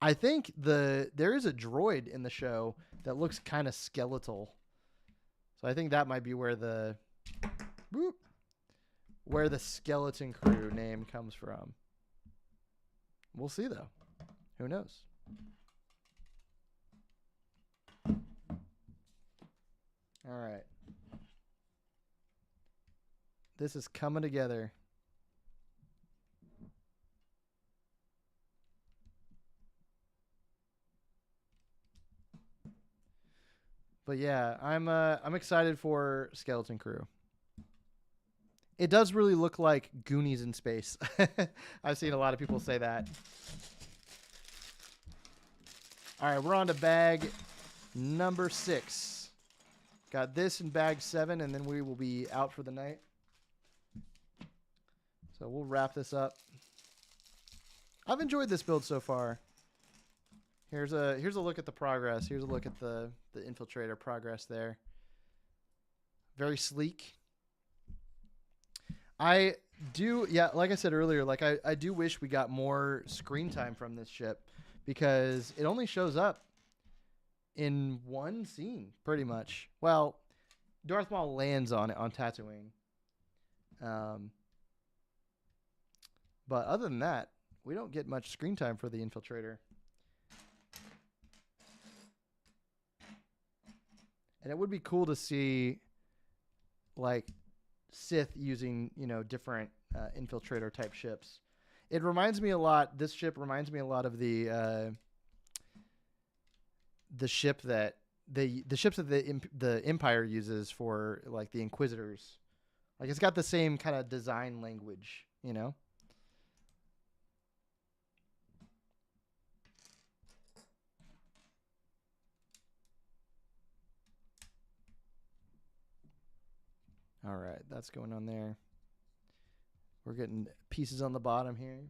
I think there is a droid in the show that looks kind of skeletal. So I think that might be where the skeleton crew name comes from. We'll see though. Who knows? All right. This is coming together. But yeah, I'm excited for Skeleton Crew. It does really look like Goonies in space. I've seen a lot of people say that. All right, we're on to bag number 6. Got this in bag 7, and then we will be out for the night. So we'll wrap this up. I've enjoyed this build so far. Here's a look at the progress. Here's a look at the infiltrator progress there. Very sleek. I do, yeah, like I said earlier, like I do wish we got more screen time from this ship, because it only shows up in one scene, pretty much. Well, Darth Maul lands on it on Tatooine. But other than that, we don't get much screen time for the infiltrator. And it would be cool to see, like, Sith using, you know, different infiltrator type ships. It reminds me a lot. This ship reminds me a lot of the ship that the ships that the Empire uses for, like, the Inquisitors. Like, it's got the same kind of design language, you know. All right, that's going on there. We're getting pieces on the bottom here.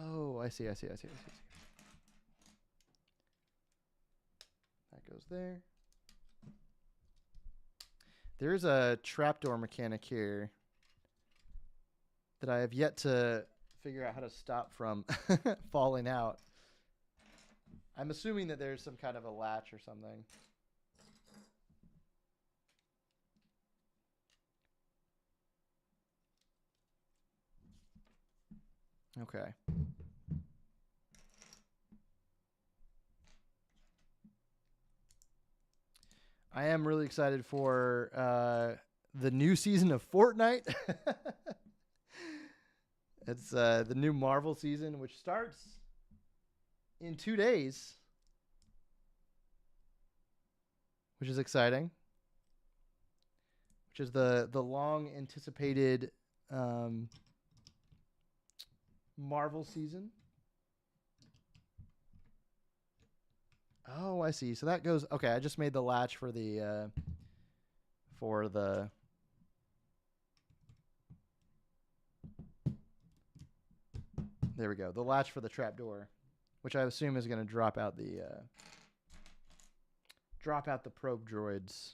Oh, I see. That goes there. There's a trapdoor mechanic here that I have yet to figure out how to stop from falling out. I'm assuming that there's some kind of a latch or something. Okay. I am really excited for the new season of Fortnite. It's the new Marvel season, which starts in 2 days, which is exciting. Which is the long anticipated Marvel season. Oh, I see. So that goes. Okay, I just made the latch for the there we go. The latch for the trapdoor, which I assume is going to drop out the probe droids.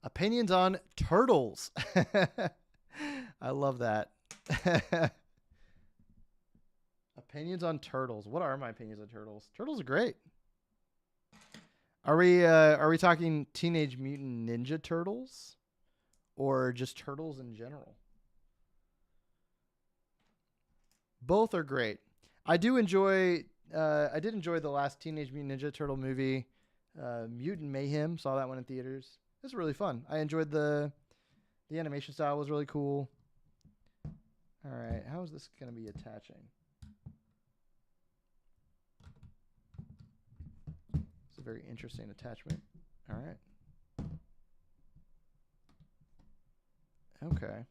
Opinions on turtles. I love that. Opinions on turtles. What are my opinions on turtles? Turtles are great. Are we talking Teenage Mutant Ninja Turtles or just turtles in general? Both are great. I did enjoy the last Teenage Mutant Ninja Turtle movie, Mutant Mayhem. Saw that one in theaters. It was really fun. I enjoyed the animation style was really cool. All right, how is this going to be attaching? It's a very interesting attachment. All right. Okay.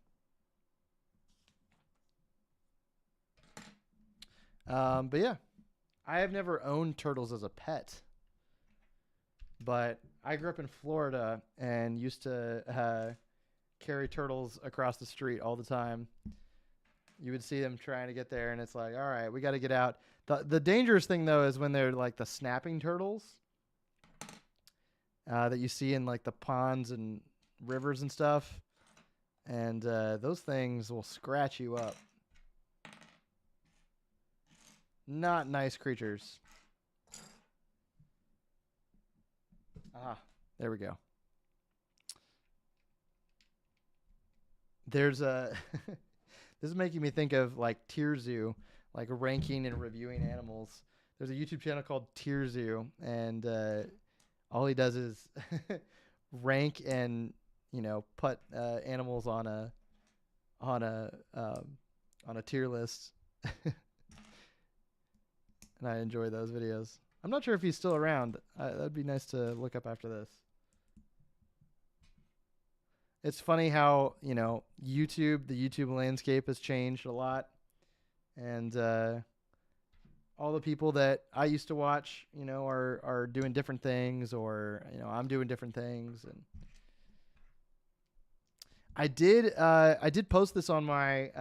But yeah, I have never owned turtles as a pet, but I grew up in Florida and used to carry turtles across the street all the time. You would see them trying to get there, and it's like, all right, we got to get out. The dangerous thing, though, is when they're like the snapping turtles that you see in like the ponds and rivers and stuff. And those things will scratch you up. Not nice creatures. Ah, there we go. There's a... This is making me think of like Tier Zoo, like ranking and reviewing animals. There's a YouTube channel called Tier Zoo, and all he does is rank and put animals on a tier list. And I enjoy those videos. I'm not sure if he's still around. That'd be nice to look up after this. It's funny how, the YouTube landscape has changed a lot. And all the people that I used to watch, are doing different things, or, I'm doing different things. And I did post this on my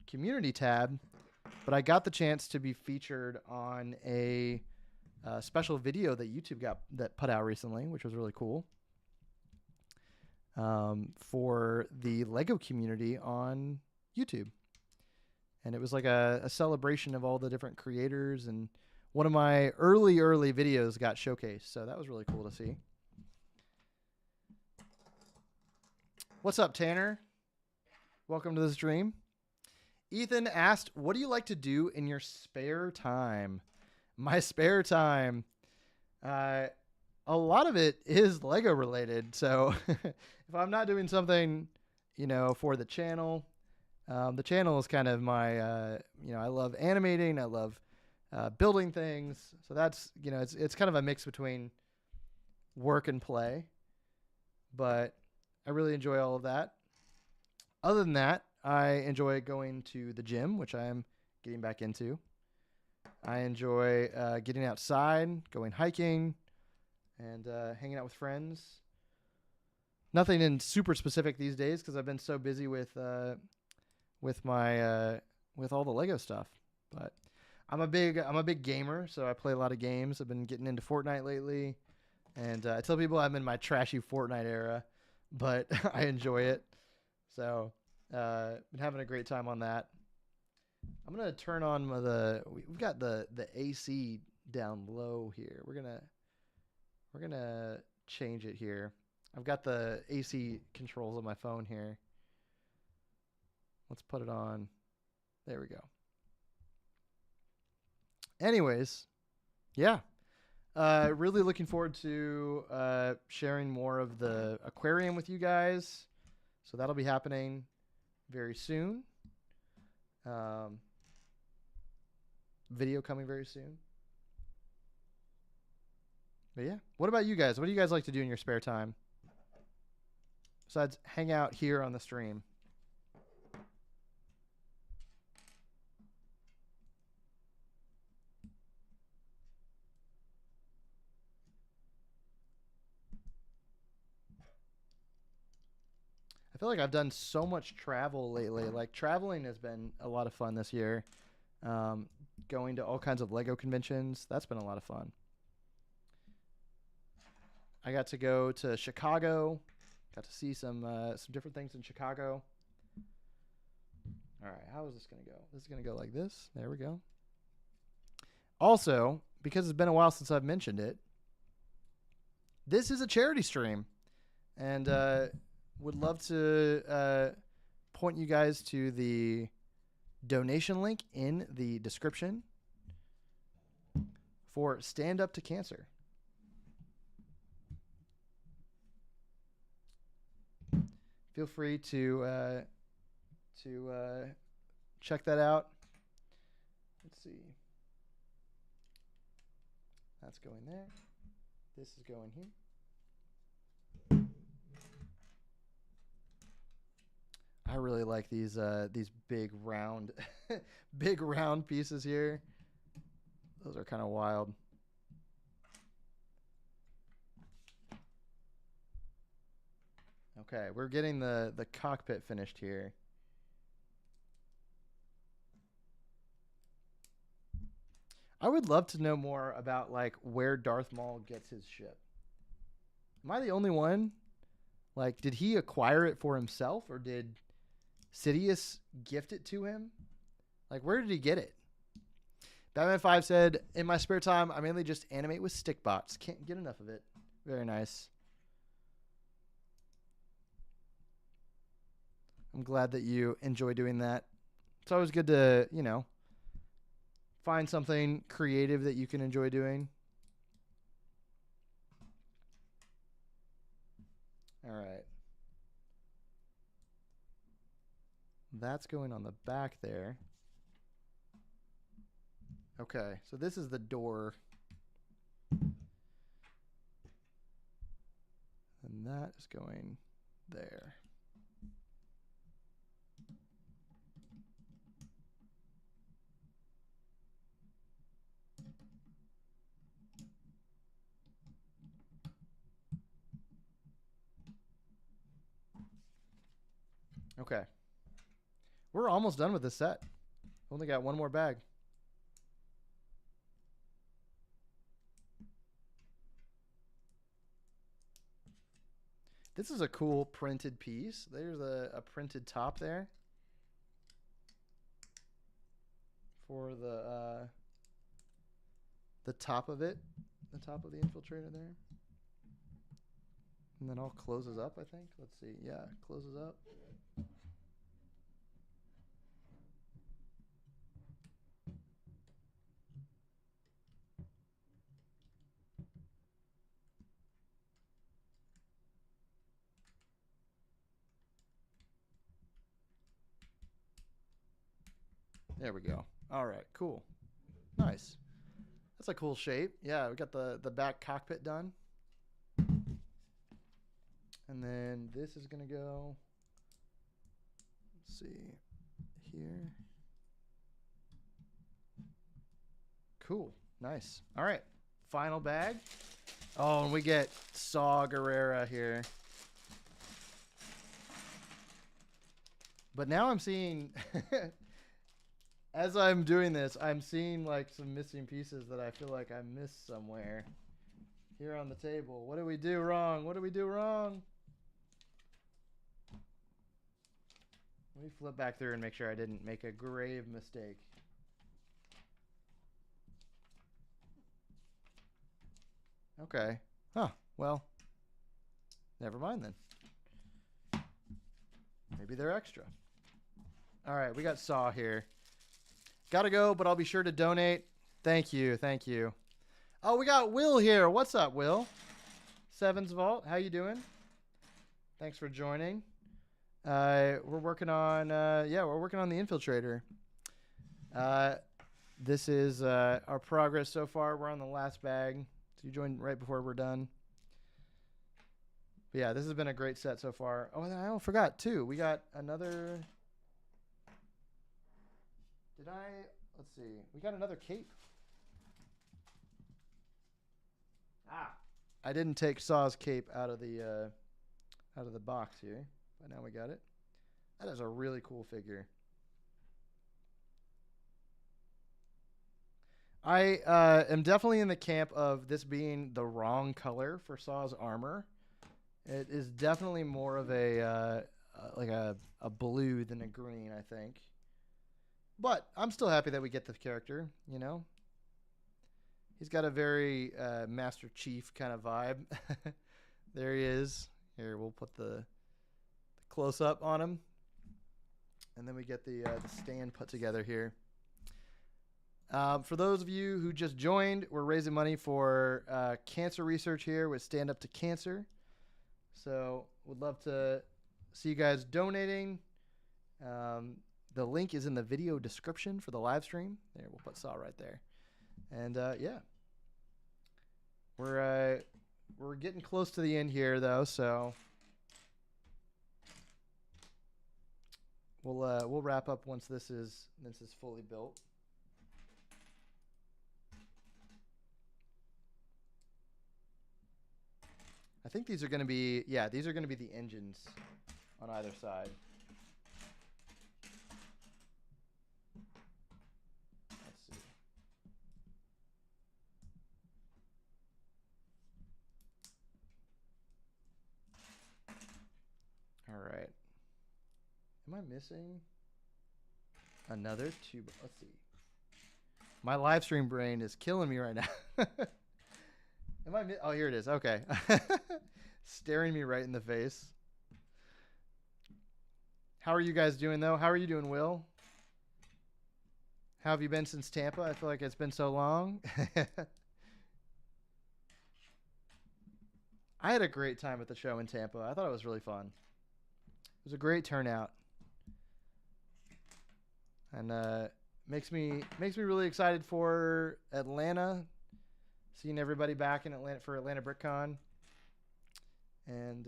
community tab, but I got the chance to be featured on a special video that YouTube put out recently, which was really cool. For the Lego community on YouTube. And it was like a celebration of all the different creators, and one of my early videos got showcased. So that was really cool to see. What's up, Tanner? Welcome to the stream. Ethan asked, what do you like to do in your spare time? My spare time. A lot of it is Lego related. So if I'm not doing something, for the channel is kind of my, I love animating. I love building things. So that's, it's kind of a mix between work and play. But I really enjoy all of that. Other than that, I enjoy going to the gym, which I am getting back into. I enjoy getting outside, going hiking, and hanging out with friends. Nothing in super specific these days because I've been so busy with my with all the Lego stuff. But I'm a big gamer, so I play a lot of games. I've been getting into Fortnite lately, and I tell people I'm in my trashy Fortnite era, but I enjoy it. So been having a great time on that. I'm gonna turn on we've got the AC down low here. We're gonna change it here. I've got the AC controls on my phone here. Let's put it on. There we go. Anyways, yeah. Really looking forward to sharing more of the aquarium with you guys. So that'll be happening very soon. Video coming very soon. But yeah, what about you guys? What do you guys like to do in your spare time? Besides hang out here on the stream. I feel like I've done so much travel lately. Like traveling has been a lot of fun this year. Going to all kinds of Lego conventions. That's been a lot of fun. I got to go to Chicago. Got to see some different things in Chicago. All right, how is this going to go? This is going to go like this. There we go. Also, because it's been a while since I've mentioned it, this is a charity stream. And would love to point you guys to the donation link in the description for Stand Up to Cancer. Feel free to check that out. Let's see. That's going there. This is going here. I really like these big round big round pieces here. Those are kind of wild. Okay, we're getting the cockpit finished here. I would love to know more about like where Darth Maul gets his ship. Am I the only one? Like, did he acquire it for himself, or did Sidious gift it to him? Like, where did he get it? Batman 5 said, in my spare time, I mainly just animate with stick bots. Can't get enough of it. Very nice. I'm glad that you enjoy doing that. It's always good to, you know, find something creative that you can enjoy doing. All right. That's going on the back there. Okay, so this is the door. And that is going there. Okay. We're almost done with this set. Only got one more bag. This is a cool printed piece. There's a printed top there for the top of it, the top of the infiltrator there. And then all closes up, I think. Let's see. Yeah, closes up. There we go. All right, cool. Nice. That's a cool shape. Yeah, we got the back cockpit done. And then this is going to go, let's see, here. Cool. Nice. All right. Final bag. Oh, and we get Saw Gerrera here. But now I'm seeing, as I'm doing this, I'm seeing like some missing pieces that I feel like I missed somewhere here on the table. What did we do wrong? What did we do wrong? Let me flip back through and make sure I didn't make a grave mistake. Okay. Huh. Well, never mind then. Maybe they're extra. All right, we got Saw here. Gotta go, but I'll be sure to donate. Thank you, thank you. Oh, we got Will here. What's up, Will? Sevens Vault, how you doing? Thanks for joining. We're working on, we're working on the infiltrator. This is our progress so far. We're on the last bag. So you joined right before we're done. But yeah, this has been a great set so far. Oh, and I forgot too. We got another. Let's see. We got another cape. I didn't take Saw's cape out of the box here, but now we got it. That is a really cool figure. I am definitely in the camp of this being the wrong color for Saw's armor. It is definitely more of a like a blue than a green, I think. But I'm still happy that we get the character, you know. He's got a very Master Chief kind of vibe. There he is. Here, we'll put the close-up on him. And then we get the stand put together here. For those of you who just joined, we're raising money for cancer research here with Stand Up to Cancer. So would love to see you guys donating. The link is in the video description for the live stream. There, we'll put Saw right there. And yeah, we're getting close to the end here though, so we'll wrap up once this is fully built. I think these are going to be the engines on either side. Let's see. All right. Am I missing another tube? Let's see. My live stream brain is killing me right now. Oh, here it is. Okay. Staring me right in the face. How are you guys doing, though? How are you doing, Will? How have you been since Tampa? I feel like it's been so long. I had a great time at the show in Tampa. I thought it was really fun. It was a great turnout. And makes me really excited for Atlanta. Seeing everybody back in Atlanta for Atlanta BrickCon. And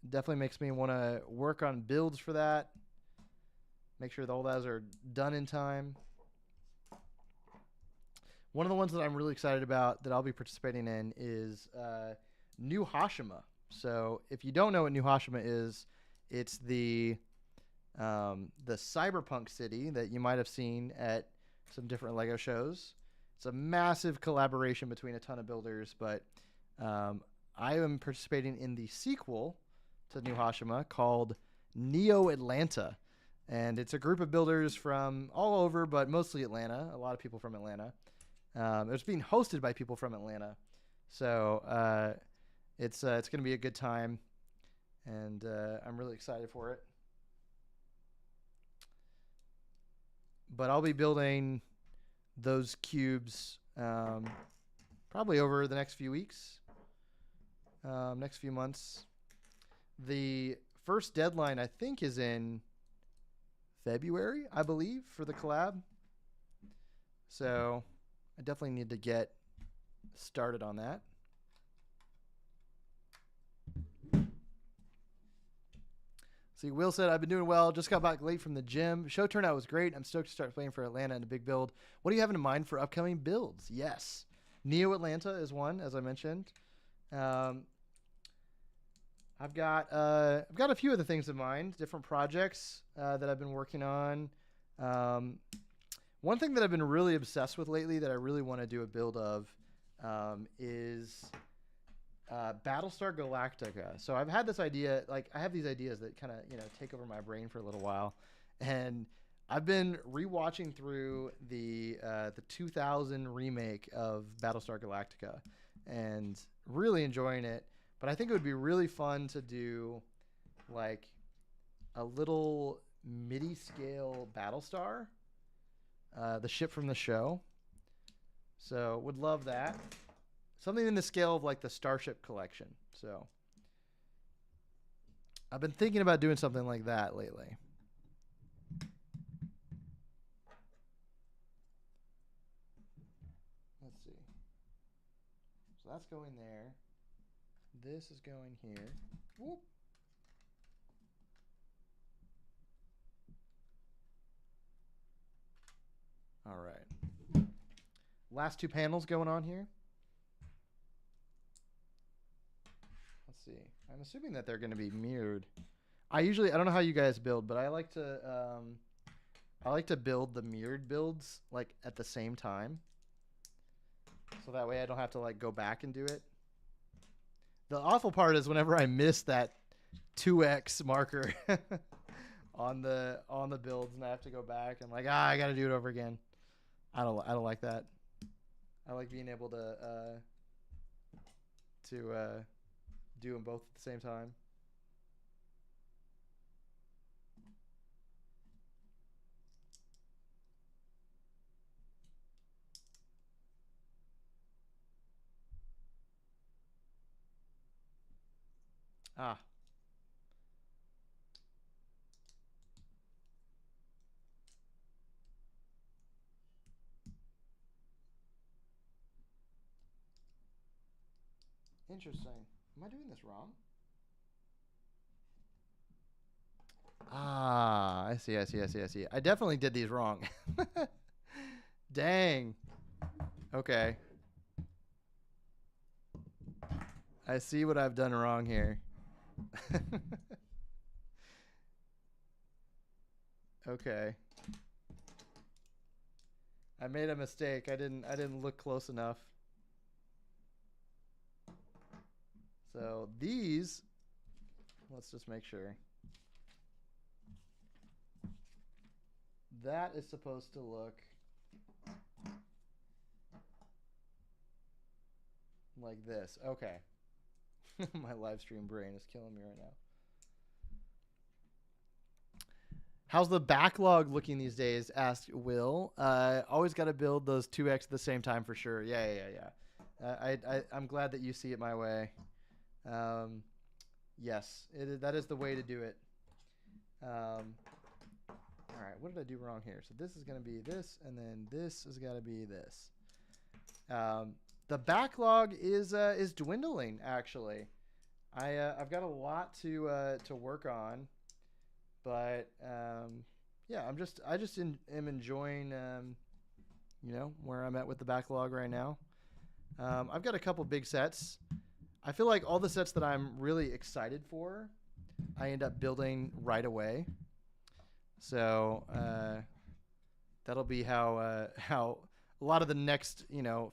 definitely makes me want to work on builds for that. Make sure that all those are done in time. One of the ones that I'm really excited about that I'll be participating in is New Hashima. So if you don't know what New Hashima is, it's the cyberpunk city that you might have seen at some different LEGO shows. It's a massive collaboration between a ton of builders, but I am participating in the sequel to New Hashima called Neo Atlanta. And it's a group of builders from all over, but mostly Atlanta. A lot of people from Atlanta. It's being hosted by people from Atlanta. So it's going to be a good time. And I'm really excited for it. But I'll be building those cubes probably over the next few weeks, next few months. The first deadline, I think, is in February, I believe, for the collab. So I definitely need to get started on that. See, Will said, I've been doing well. Just got back late from the gym. Show turnout was great. I'm stoked to start playing for Atlanta in a big build. What do you have in mind for upcoming builds? Yes. Neo Atlanta is one, as I mentioned. I've got a few other things in mind, different projects that I've been working on. One thing that I've been really obsessed with lately that I really want to do a build of is Battlestar Galactica. So I've had this idea, like I have these ideas that kind of, take over my brain for a little while. And I've been rewatching through the 2000 remake of Battlestar Galactica and really enjoying it. But I think it would be really fun to do like a little MIDI scale Battlestar, the ship from the show. So would love that. Something in the scale of like the Starship Collection. So I've been thinking about doing something like that lately. Let's see. So that's going there. This is going here. Whoop. All right. Last two panels going on here. Let's see. I'm assuming that they're going to be mirrored. I don't know how you guys build, but I like to build the mirrored builds like at the same time. So that way I don't have to like go back and do it. The awful part is whenever I miss that 2x marker on the builds and I have to go back and like I got to do it over again. I don't like that. I like being able to do them both at the same time. Ah. Interesting. Am I doing this wrong? Ah, I see. I definitely did these wrong. Dang. Okay. I see what I've done wrong here. Okay. I made a mistake. I didn't look close enough. So these, let's just make sure. That is supposed to look like this. Okay. My live stream brain is killing me right now. How's the backlog looking these days? Asked Will. Always got to build those 2x at the same time for sure. Yeah. I'm glad that you see it my way. Yes, that is the way to do it. All right, what did I do wrong here? So this is going to be this, and then this has got to be this. The backlog is dwindling. Actually, I've got a lot to work on, but yeah, I just am enjoying where I'm at with the backlog right now. I've got a couple big sets. I feel like all the sets that I'm really excited for, I end up building right away. So that'll be how a lot of the next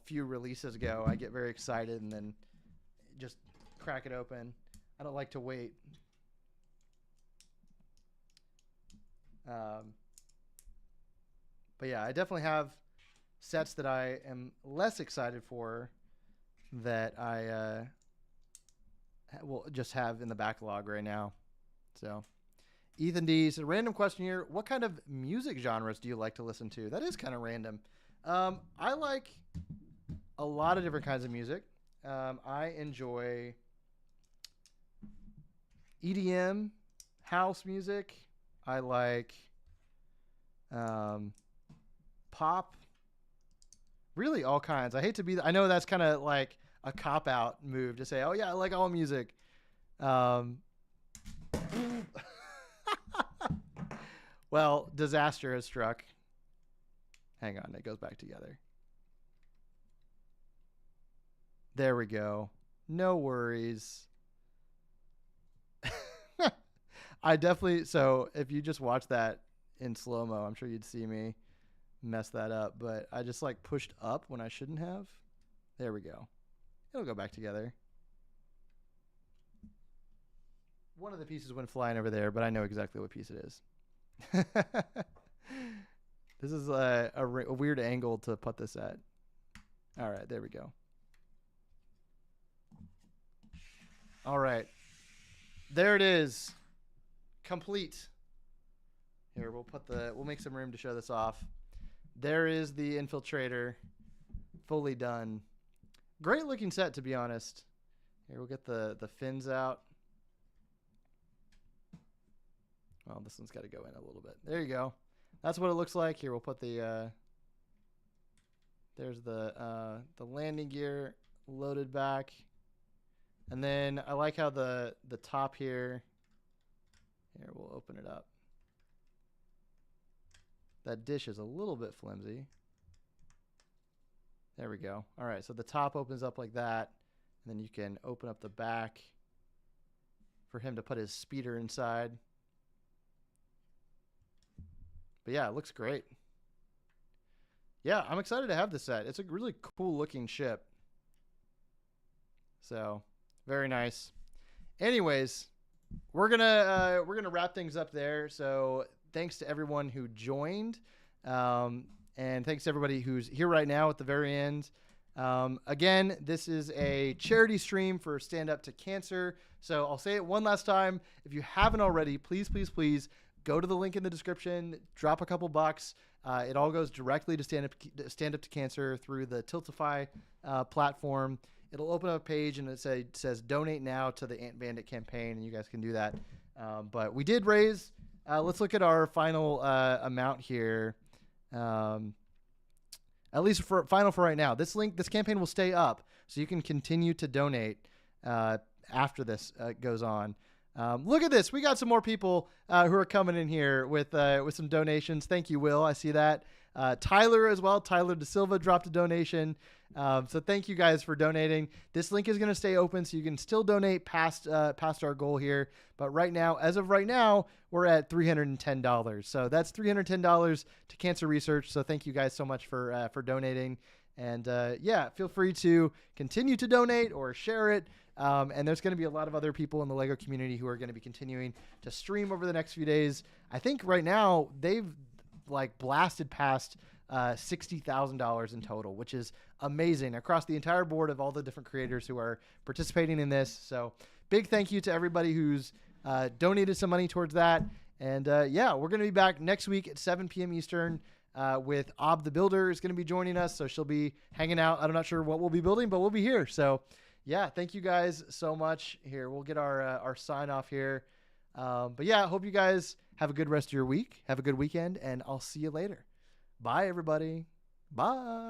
few releases go. I get very excited and then just crack it open. I don't like to wait. But yeah, I definitely have sets that I am less excited for that I will just have in the backlog right now. So Ethan D said, random question here. What kind of music genres do you like to listen to? That is kind of random. I like a lot of different kinds of music. I enjoy EDM, house music. I like pop. Really all kinds. I hate to be... I know that's kind of like a cop-out move to say, oh yeah, I like all music. Well, disaster has struck. Hang on, it goes back together. There we go. No worries. I definitely... So if you just watch that in slow-mo, I'm sure you'd see me mess that up. But I just like pushed up when I shouldn't have. There we go. It'll go back together. One of the pieces went flying over there, but I know exactly what piece it is. This is a weird angle to put this at. All right, there we go. All right. There it is. Complete. Here, we'll make some room to show this off. There is the infiltrator, fully done. Great looking set, to be honest. Here, we'll get the fins out. Well, this one's got to go in a little bit. There you go. That's what it looks like. Here, we'll put the there's the landing gear loaded back. And then I like how the top here, we'll open it up. That dish is a little bit flimsy. There we go. All right, so the top opens up like that. And then you can open up the back for him to put his speeder inside. But yeah, it looks great. Yeah, I'm excited to have this set. It's a really cool looking ship. So, very nice. Anyways, we're gonna wrap things up there. So thanks to everyone who joined, and thanks to everybody who's here right now at the very end. Again, this is a charity stream for Stand Up to Cancer. So I'll say it one last time. If you haven't already, please, please, please go to the link in the description, drop a couple bucks. It all goes directly to Stand Up to Cancer through the Tiltify platform. It'll open up a page and it says donate now to the Ant Bandit campaign, and you guys can do that. But we did raise, let's look at our final amount here. At least for right now. This campaign will stay up, so you can continue to donate after this goes on. Look at this. We got some more people who are coming in here with some donations. Thank you, Will. I see that. Tyler as well. Tyler De Silva dropped a donation. So thank you guys for donating. This link is going to stay open, so you can still donate past our goal here. But right now, as of right now, we're at $310. So that's $310 to cancer research. So thank you guys so much for donating. And yeah, feel free to continue to donate or share it. And there's going to be a lot of other people in the LEGO community who are going to be continuing to stream over the next few days. I think right now they've blasted past $60,000 in total, which is amazing across the entire board of all the different creators who are participating in this. So big thank you to everybody who's donated some money towards that. And yeah, we're going to be back next week at 7 p.m. Eastern with Ob the Builder is going to be joining us. So she'll be hanging out. I'm not sure what we'll be building, but we'll be here. So yeah, thank you guys so much. Here, we'll get our sign off here. But yeah, I hope you guys have a good rest of your week. Have a good weekend, and I'll see you later. Bye, everybody. Bye.